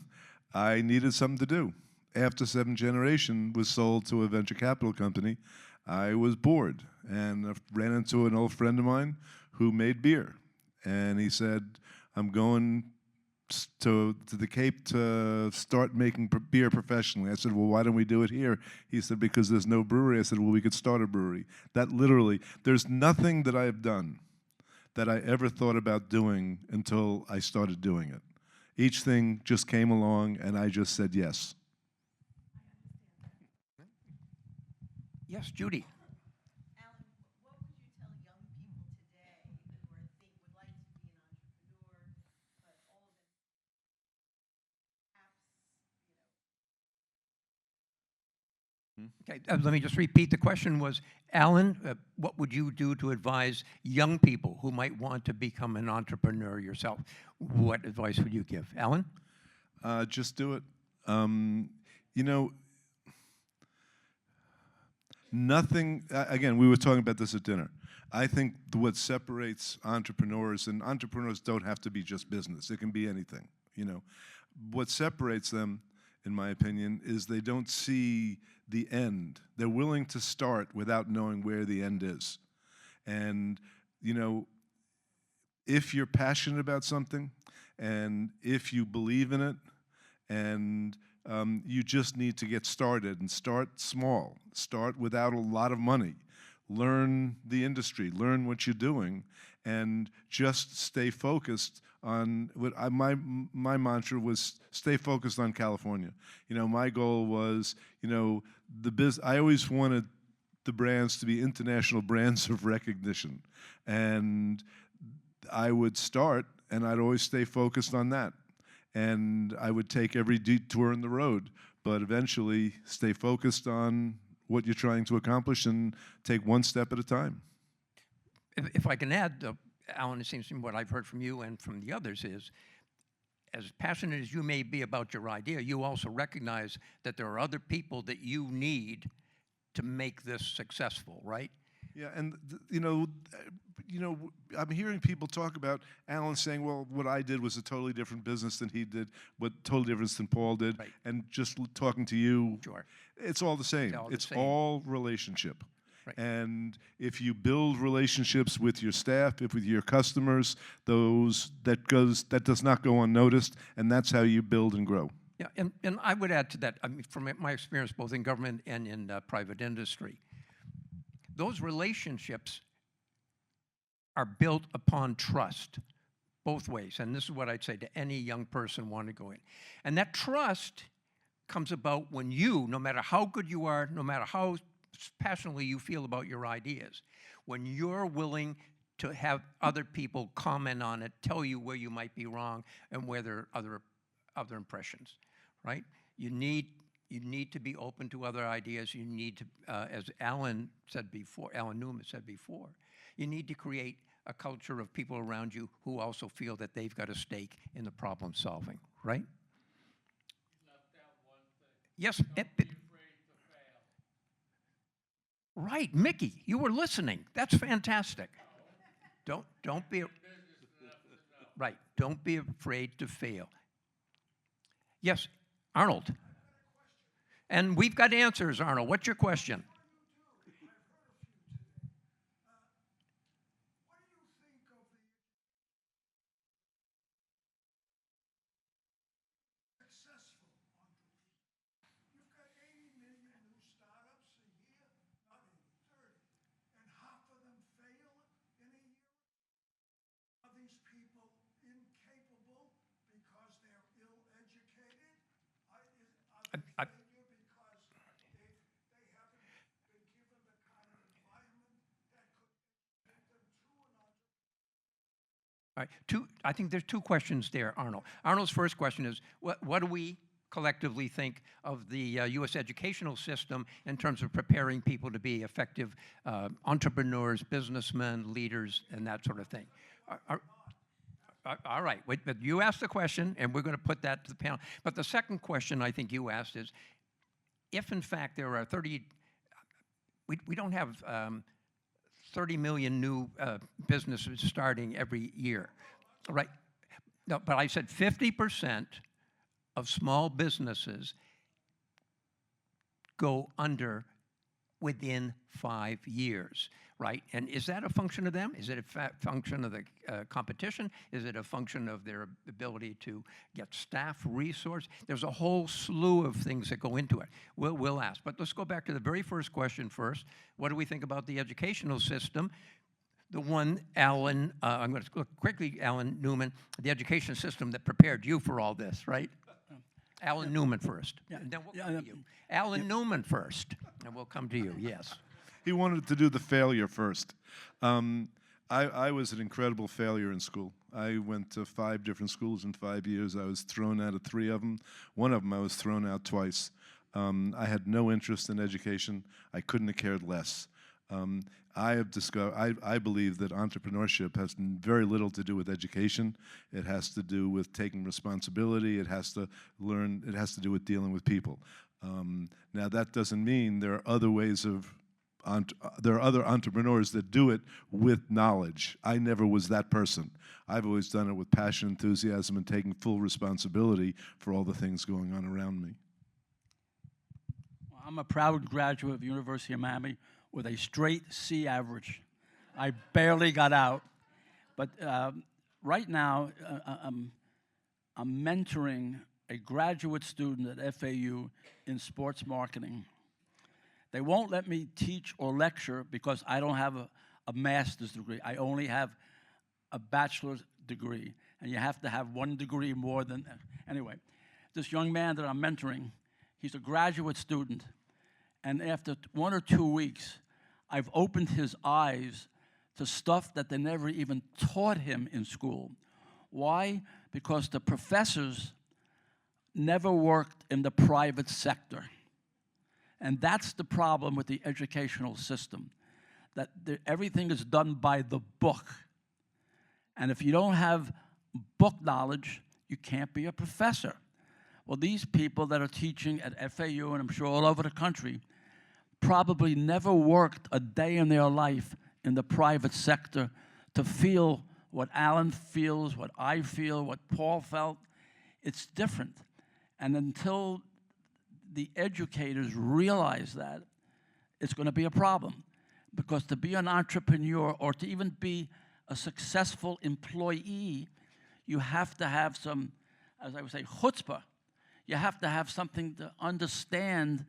I needed something to do. After 7th Generation was sold to a venture capital company, I was bored and I ran into an old friend of mine who made beer. And he said, I'm going to the Cape to start making beer professionally. I said, well, why don't we do it here? He said, because there's no brewery. I said, well, we could start a brewery. That literally, there's nothing that I have done that I ever thought about doing until I started doing it. Each thing just came along, and I just said yes. Yes, Judy. Alan, what would you tell young people today who would like to be an entrepreneur, but all of them perhaps, Okay, let me just repeat. The question was, Alan, what would you do to advise young people who might want to become an entrepreneur yourself? What advice would you give? Alan? Just do it. You know, nothing, again, we were talking about this at dinner. I think what separates entrepreneurs, and entrepreneurs don't have to be just business, it can be anything, you know. What separates them, in my opinion, is they don't see the end. They're willing to start without knowing where the end is. And, you know, if you're passionate about something, and if you believe in it, and you just need to get started and start small. Start without a lot of money. Learn the industry, learn what you're doing, and just stay focused on what my mantra was, stay focused on California. You know, my goal was, you know, I always wanted the brands to be international brands of recognition. And I would start, and I'd always stay focused on that. And I would take every detour in the road, but eventually stay focused on what you're trying to accomplish and take one step at a time. If I can add, Alan, it seems to me what I've heard from you and from the others is, as passionate as you may be about your idea, you also recognize that there are other people that you need to make this successful, right? Yeah, and you know, I'm hearing people talk about Alan saying, well, what I did was a totally different business than he did, what totally different than Paul did, right. And just talking to you, Sure. it's all the same. It's all relationship. Right. And if you build relationships with your staff, with your customers, that does not go unnoticed, and that's how you build and grow. Yeah, and I would add to that, I mean, from my experience both in government and in private industry, those relationships are built upon trust, both ways. And this is what I'd say to any young person wanting to go in. And that trust comes about when you, no matter how good you are, no matter how passionately you feel about your ideas, when you're willing to have other people comment on it, tell you where you might be wrong and where there are other impressions, right? You need to be open to other ideas. You need to, as Alan Newman said before, you need to create a culture of people around you who also feel that they've got a stake in the problem solving, right? You left out one thing. Yes. Don't be afraid to fail. Right, Mickey, you were listening. That's fantastic. Don't be right. Don't be afraid to fail. Yes, Arnold. And we've got answers, Arnold. What's your question? These people incapable because they're ill-educated? Are they failure because they haven't All right, I think there's two questions there, Arnold. Arnold's first question is, what do we collectively think of the U.S. educational system in terms of preparing people to be effective entrepreneurs, businessmen, leaders, and that sort of thing? All right, but you asked the question, and we're going to put that to the panel. But the second question I think you asked is, if in fact there are we don't have 30 million new businesses starting every year, right? No, but I said 50% of small businesses go under within 5 years, right? And is that a function of them? Is it a function of the competition? Is it a function of their ability to get staff resource? There's a whole slew of things that go into it. We'll ask. But let's go back to the very first question first. What do we think about the educational system? The one, Alan, I'm going to look quickly, Alan Newman, the education system that prepared you for all this, right? Alan Newman first, and then we'll come to you. Alan Newman first, and we'll come to you, yes. He wanted to do the failure first. I was an incredible failure in school. I went to 5 different schools in 5 years. I was thrown out of 3 of them. One of them I was thrown out twice. I had no interest in education. I couldn't have cared less. I have discovered, I believe that entrepreneurship has very little to do with education. It has to do with taking responsibility. It has to do with dealing with people. Now that doesn't mean there are other ways of, there are other entrepreneurs that do it with knowledge. I never was that person. I've always done it with passion, enthusiasm, and taking full responsibility for all the things going on around me. I'm a proud graduate of the University of Miami with a straight C average. I barely got out. But right now, I'm mentoring a graduate student at FAU in sports marketing. They won't let me teach or lecture because I don't have a master's degree. I only have a bachelor's degree, and you have to have 1 degree more than, anyway. This young man that I'm mentoring, he's a graduate student, and after 1 or 2 weeks, I've opened his eyes to stuff that they never even taught him in school. Why? Because the professors never worked in the private sector. And that's the problem with the educational system, that everything is done by the book. And if you don't have book knowledge, you can't be a professor. Well, these people that are teaching at FAU, and I'm sure all over the country, probably never worked a day in their life in the private sector to feel what Alan feels, what I feel, what Paul felt. It's different. And until the educators realize that, it's going to be a problem. Because to be an entrepreneur or to even be a successful employee, you have to have some, as I would say, chutzpah. You have to have something to understand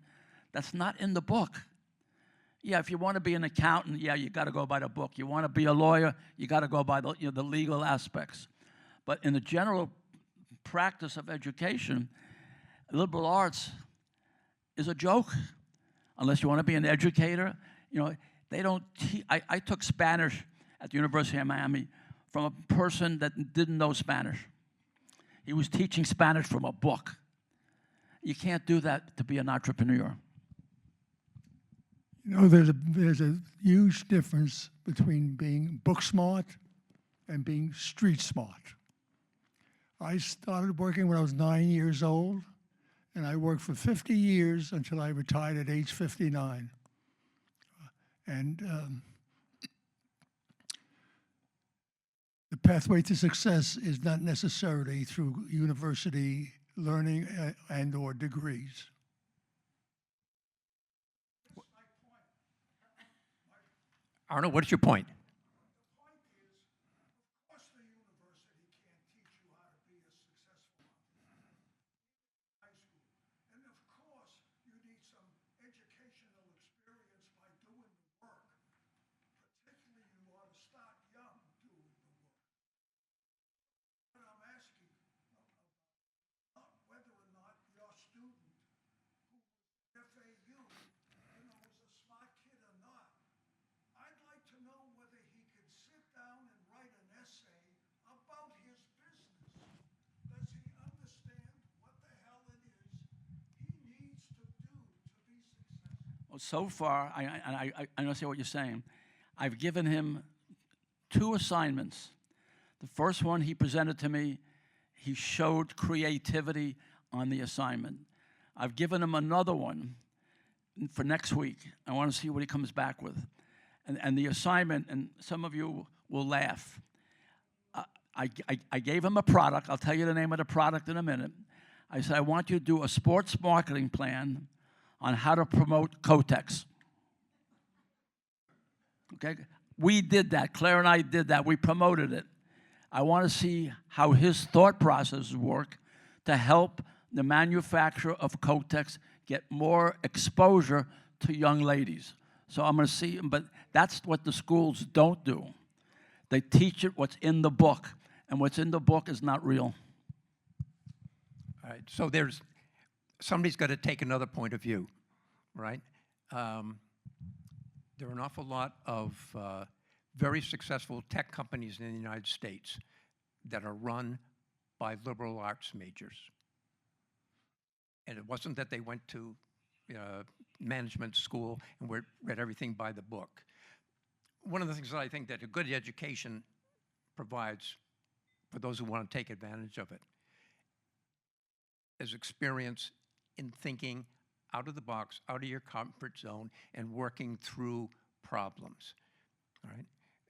that's not in the book. Yeah, if you want to be an accountant, yeah, you got to go by the book. You want to be a lawyer, you got to go by the, the legal aspects. But in the general practice of education, liberal arts is a joke. Unless you want to be an educator, they don't I took Spanish at the University of Miami from a person that didn't know Spanish. He was teaching Spanish from a book. You can't do that to be an entrepreneur. There's a huge difference between being book smart and being street smart. I started working when I was 9 years old, and I worked for 50 years until I retired at age 59. And the pathway to success is not necessarily through university learning and or degrees. Arnold, what's your point? The point is, of course the university can't teach you how to be a successful high school. And of course, you need some educational experience by doing the work. Particularly, you ought to start young doing the work. But I'm asking not whether or not your student who was at FAU, was a smart kid or not. I'd like to know whether Well, so far, I understand what you're saying. I've given him 2 assignments. The first one he presented to me, he showed creativity on the assignment. I've given him another one for next week. I want to see what he comes back with. And the assignment, and some of you will laugh. I gave him a product. I'll tell you the name of the product in a minute. I said, I want you to do a sports marketing plan on how to promote Kotex. Okay? We did that. Claire and I did that. We promoted it. I want to see how his thought processes work to help the manufacturer of Kotex get more exposure to young ladies. So I'm going to see, but that's what the schools don't do. They teach it what's in the book, and what's in the book is not real. All right, so somebody's got to take another point of view, right? There are an awful lot of very successful tech companies in the United States that are run by liberal arts majors. And it wasn't that they went to management school and read everything by the book. One of the things that I think that a good education provides for those who want to take advantage of it is experience in thinking out of the box, out of your comfort zone, and working through problems, all right?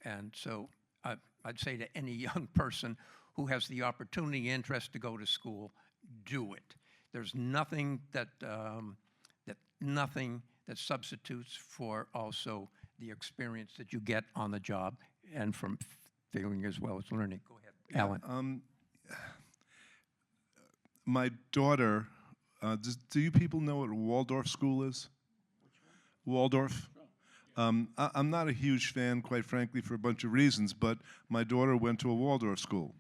And so I'd say to any young person who has the opportunity, interest to go to school, do it. There's nothing that substitutes for also the experience that you get on the job and from figuring as well as learning. Go ahead, Alan. My daughter, do you people know what Waldorf school is? Waldorf? I'm not a huge fan, quite frankly, for a bunch of reasons, but my daughter went to a Waldorf school.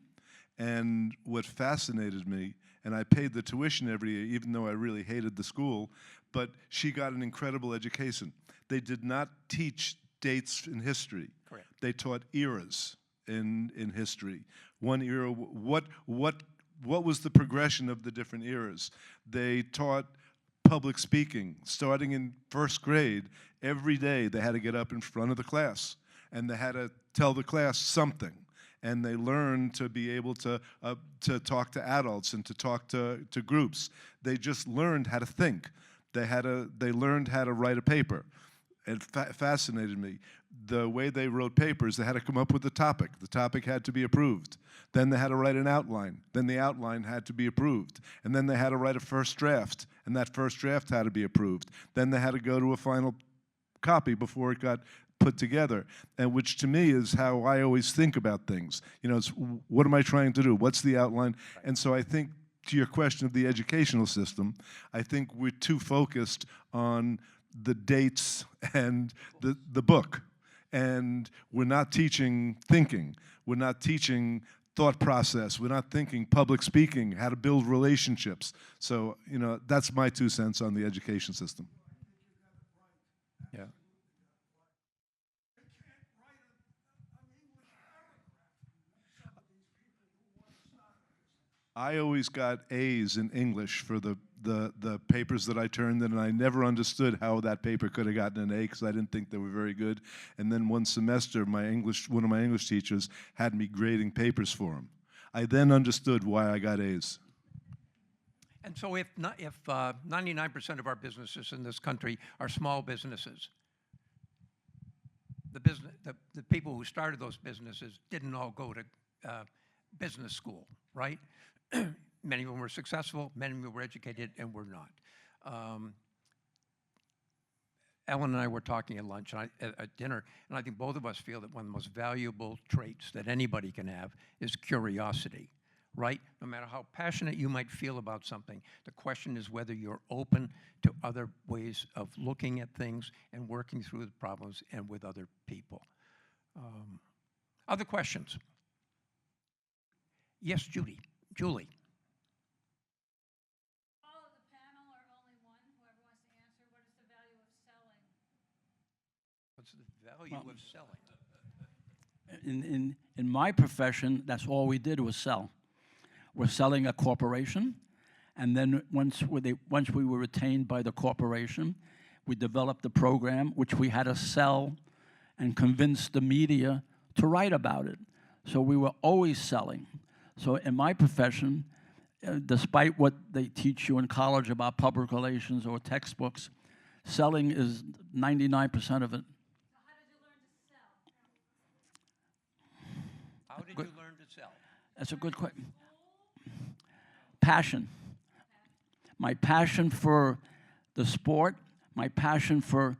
And what fascinated me, and I paid the tuition every year, even though I really hated the school, but she got an incredible education. They did not teach dates in history. Correct. They taught eras in history. One era, what was the progression of the different eras? They taught public speaking. Starting in first grade, every day they had to get up in front of the class, and they had to tell the class something. And they learned to be able to talk to adults and to talk to groups. They just learned how to think. They learned how to write a paper. It fascinated me. The way they wrote papers, they had to come up with a topic. The topic had to be approved. Then they had to write an outline. Then the outline had to be approved. And then they had to write a first draft, and that first draft had to be approved. Then they had to go to a final copy before it got put together, and which to me is how I always think about things. You know, it's what am I trying to do? What's the outline? And so I think, to your question of the educational system, I think we're too focused on the dates and the book. And we're not teaching thinking. We're not teaching thought process. We're not thinking public speaking, how to build relationships. So, you know, that's my 2 cents on the education system. Yeah. I always got A's in English for the papers that I turned in, and I never understood how that paper could have gotten an A because I didn't think they were very good. And then one semester, one of my English teachers had me grading papers for him. I then understood why I got A's. And so if 99% of our businesses in this country are small businesses, the people who started those businesses didn't all go to business school, right? Many of them were successful, many of them were educated, and were not. Ellen and I were talking at lunch, and at dinner, and I think both of us feel that one of the most valuable traits that anybody can have is curiosity, right? No matter how passionate you might feel about something, the question is whether you're open to other ways of looking at things and working through the problems and with other people. Other questions? Yes, Julie. All of the panel or only one? Whoever wants to answer, what is the value of selling? What's the value of selling? In my profession, that's all we did was sell. We're selling a corporation, and then once we were retained by the corporation, We developed a program which we had to sell and convince the media to write about it. So we were always selling. So in my profession, despite what they teach you in college about public relations or textbooks, selling is 99% of it. How did you learn to sell? That's a good question. Passion. My passion for the sport, my passion for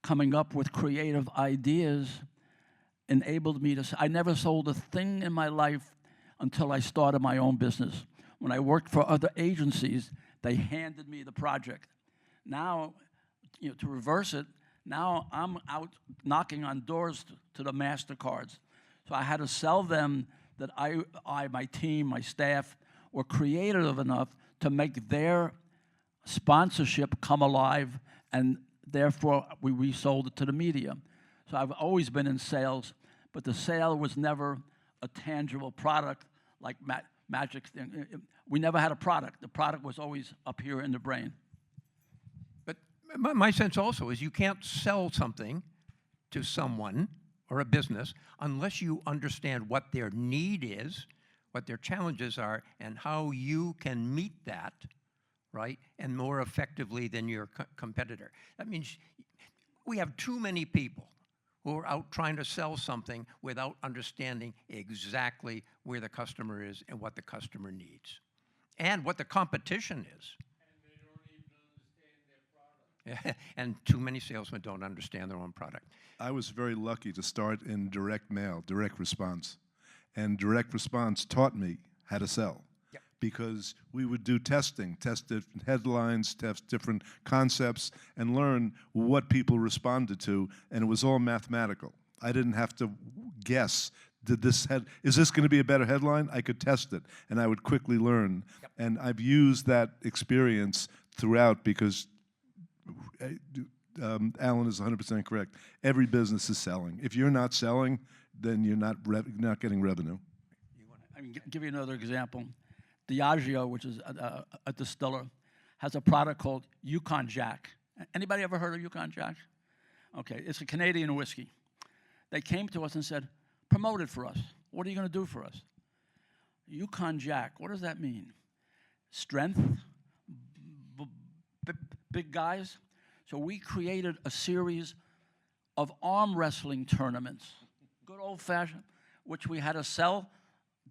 coming up with creative ideas enabled me to. I never sold a thing in my life until I started my own business. When I worked for other agencies, they handed me the project. Now, to reverse it, now I'm out knocking on doors to the MasterCards. So I had to sell them that my team, my staff, were creative enough to make their sponsorship come alive, and therefore we resold it to the media. So I've always been in sales, but the sale was never a tangible product like magic thing. We never had a product. The product was always up here in the brain. But my sense also is you can't sell something to someone or a business unless you understand what their need is, what their challenges are, and how you can meet that, right, and more effectively than your competitor. That means we have too many people who are out trying to sell something without understanding exactly where the customer is and what the customer needs and what the competition is. And they don't even understand their product. And too many salesmen don't understand their own product. I was very lucky to start in direct mail, direct response. And direct response taught me how to sell. Yep. Because we would do testing, test different headlines, test different concepts, and learn what people responded to, and it was all mathematical. I didn't have to guess, is this going to be a better headline? I could test it, and I would quickly learn. Yep. And I've used that experience throughout because Alan is 100% correct. Every business is selling. If you're not selling, then you're not getting revenue. I mean, give you another example. Diageo, which is a distiller, has a product called Yukon Jack. Anybody ever heard of Yukon Jack? Okay, it's a Canadian whiskey. They came to us and said, promote it for us. What are you going to do for us? Yukon Jack, what does that mean? Strength? Big guys? So we created a series of arm wrestling tournaments, good old-fashioned, which we had to sell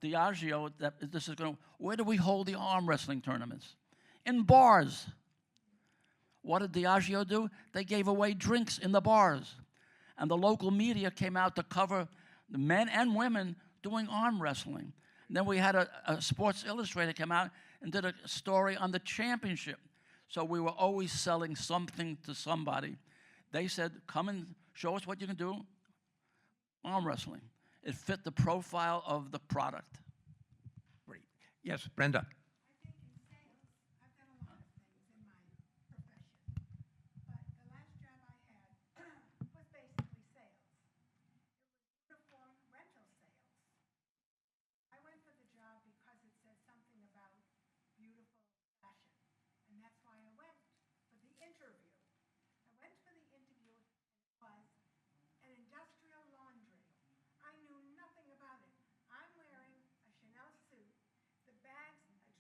Diageo that this is going to, where do we hold the arm wrestling tournaments? In bars. What did Diageo do? They gave away drinks in the bars. And the local media came out to cover the men and women doing arm wrestling. And then we had a Sports Illustrated come out and did a story on the championship. So we were always selling something to somebody. They said, come and show us what you can do. Arm wrestling. It fit the profile of the product. Great. Yes, Brenda. I think in sales, I've done a lot of things in my profession, but the last job I had was basically sales. It was uniform rental sales. I went for the job because it said something about beautiful fashion, and that's why I went for the interview. I went for the interview, and it was an industrial laundry. I knew nothing about it. I'm wearing a Chanel suit, the bags, a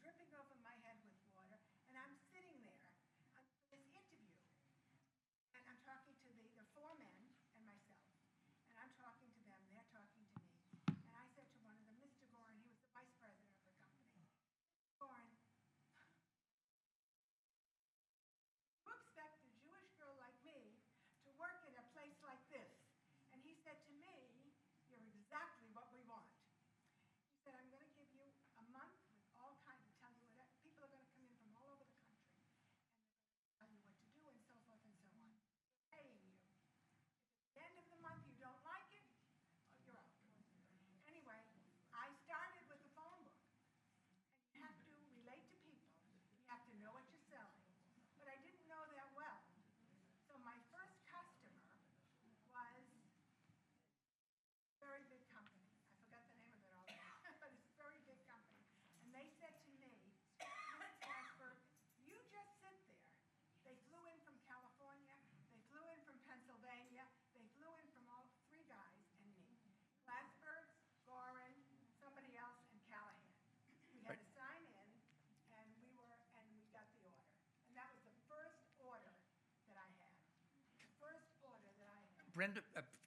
Brenda,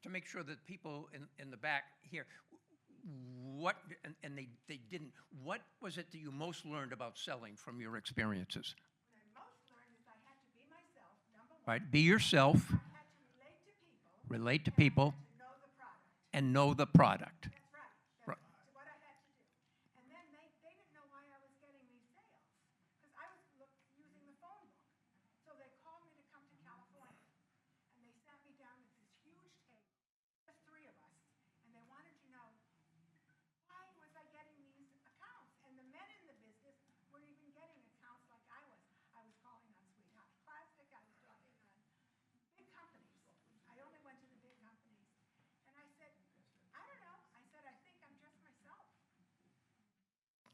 to make sure that people in the back hear, what, and they didn't, what was it that you most learned about selling from your experiences? What I most learned is I had to be myself, number one. Right? Be yourself, I had to relate to relate to people, people. And I had to know the product. and know the product. That's right. Right. That's what I had to do. And then they didn't know why I was getting these sales, because I was using the phone book. So they called me to come to California, and they sat me down at this huge table, just three of us, and they wanted to know, why was I getting these accounts? And the men in the business were even getting accounts like I was. I was calling on Sweetheart Plastic, I was talking on big companies. I only went to the big companies. And I said, I don't know. I said, I think I'm just myself.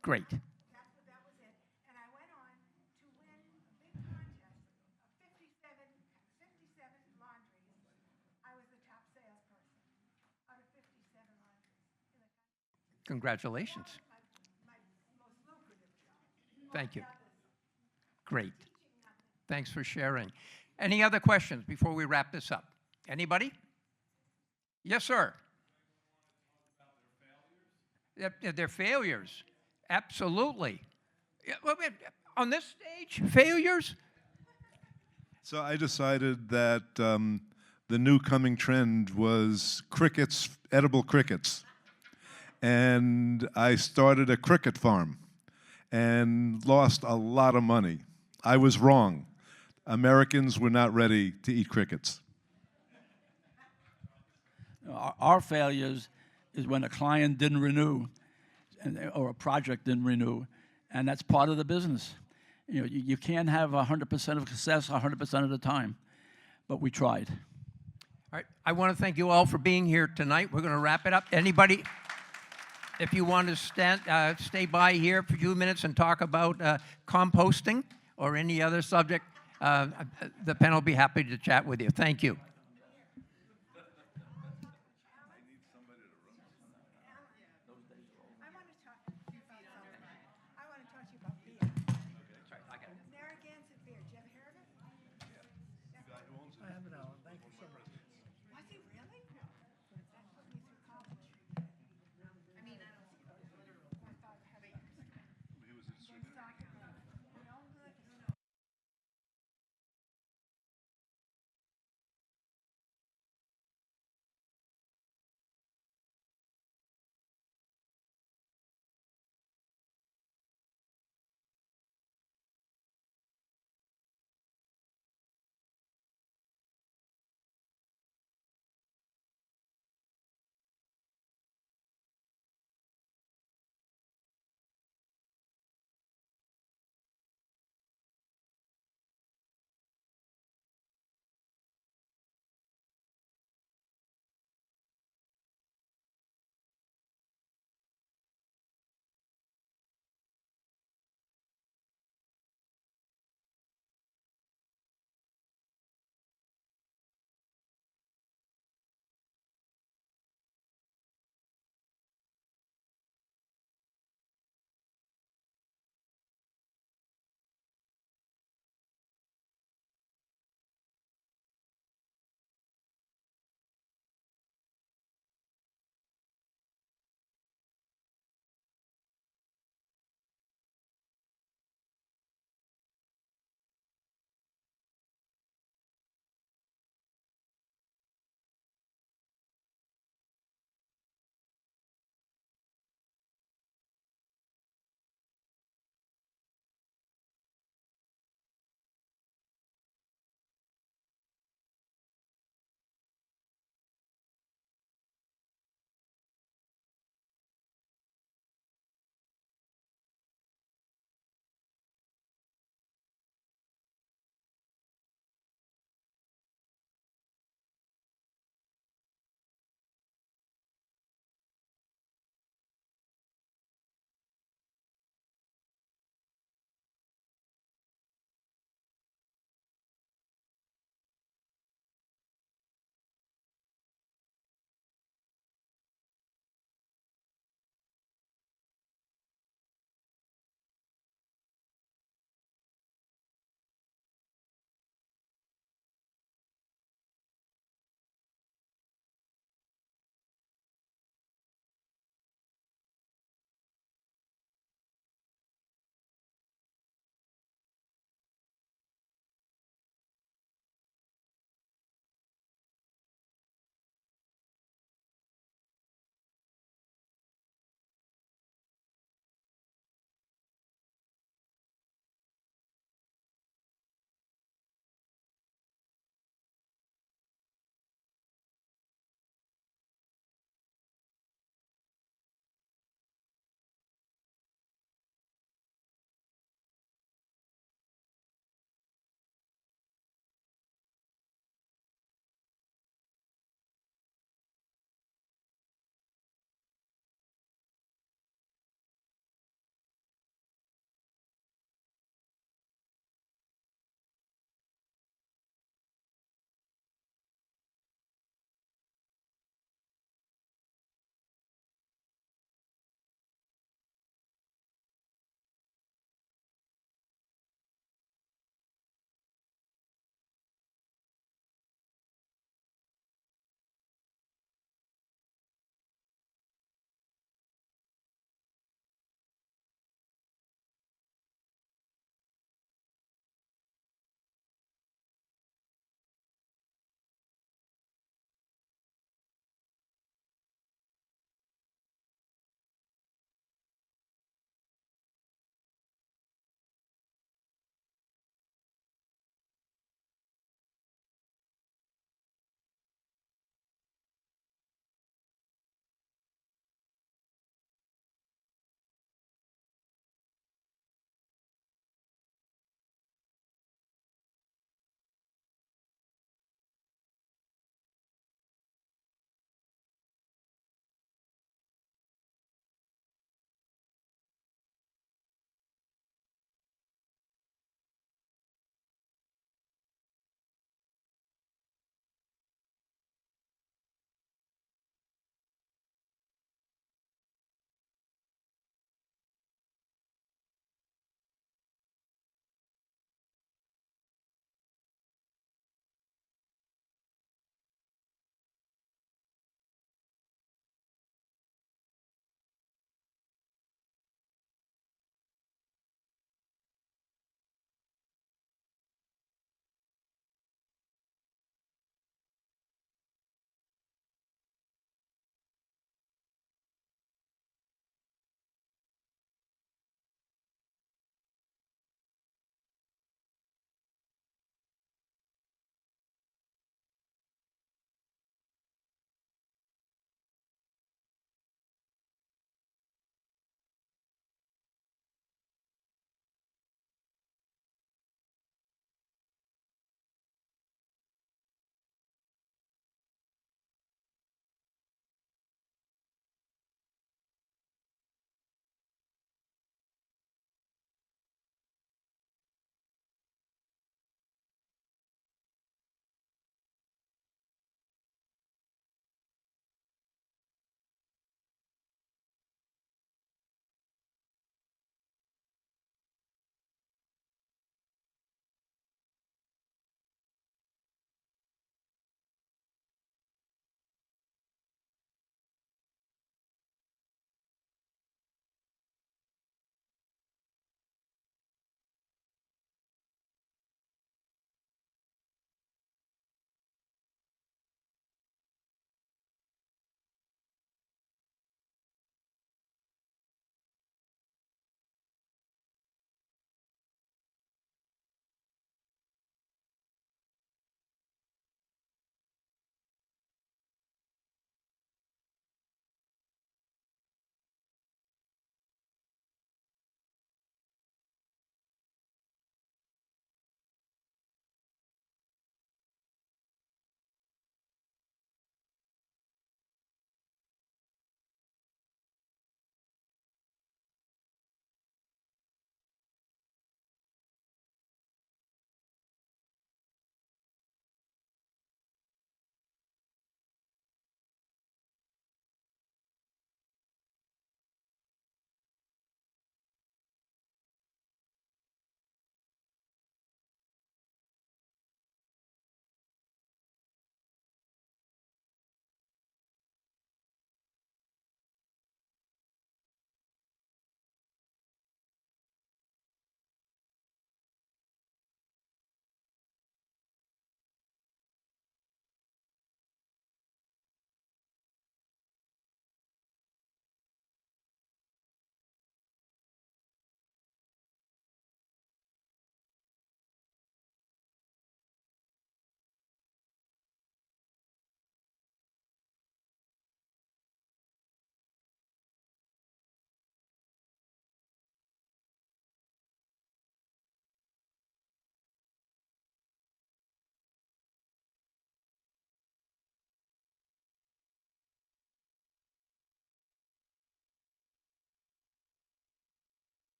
Great. That was it. And I went on to win a big contest of 57 laundries. I was the top salesperson out of 57 laundries in the country. Congratulations. My most lucrative job. Thank you. All the others, Great. teaching nothing. Thanks for sharing. Any other questions before we wrap this up? Anybody? Yes, sir. Their failures. Absolutely. Yeah, well, on this stage, failures? So I decided that the new coming trend was crickets, edible crickets. And I started a cricket farm and lost a lot of money. I was wrong. Americans were not ready to eat crickets. Our failures is when a client didn't renew, or a project didn't renew, and that's part of the business. You know, you can't have 100% of success 100% of the time, but we tried. All right. I want to thank you all for being here tonight. We're going to wrap it up. Anybody, if you want to stay by here for a few minutes and talk about composting or any other subject, the panel will be happy to chat with you. Thank you.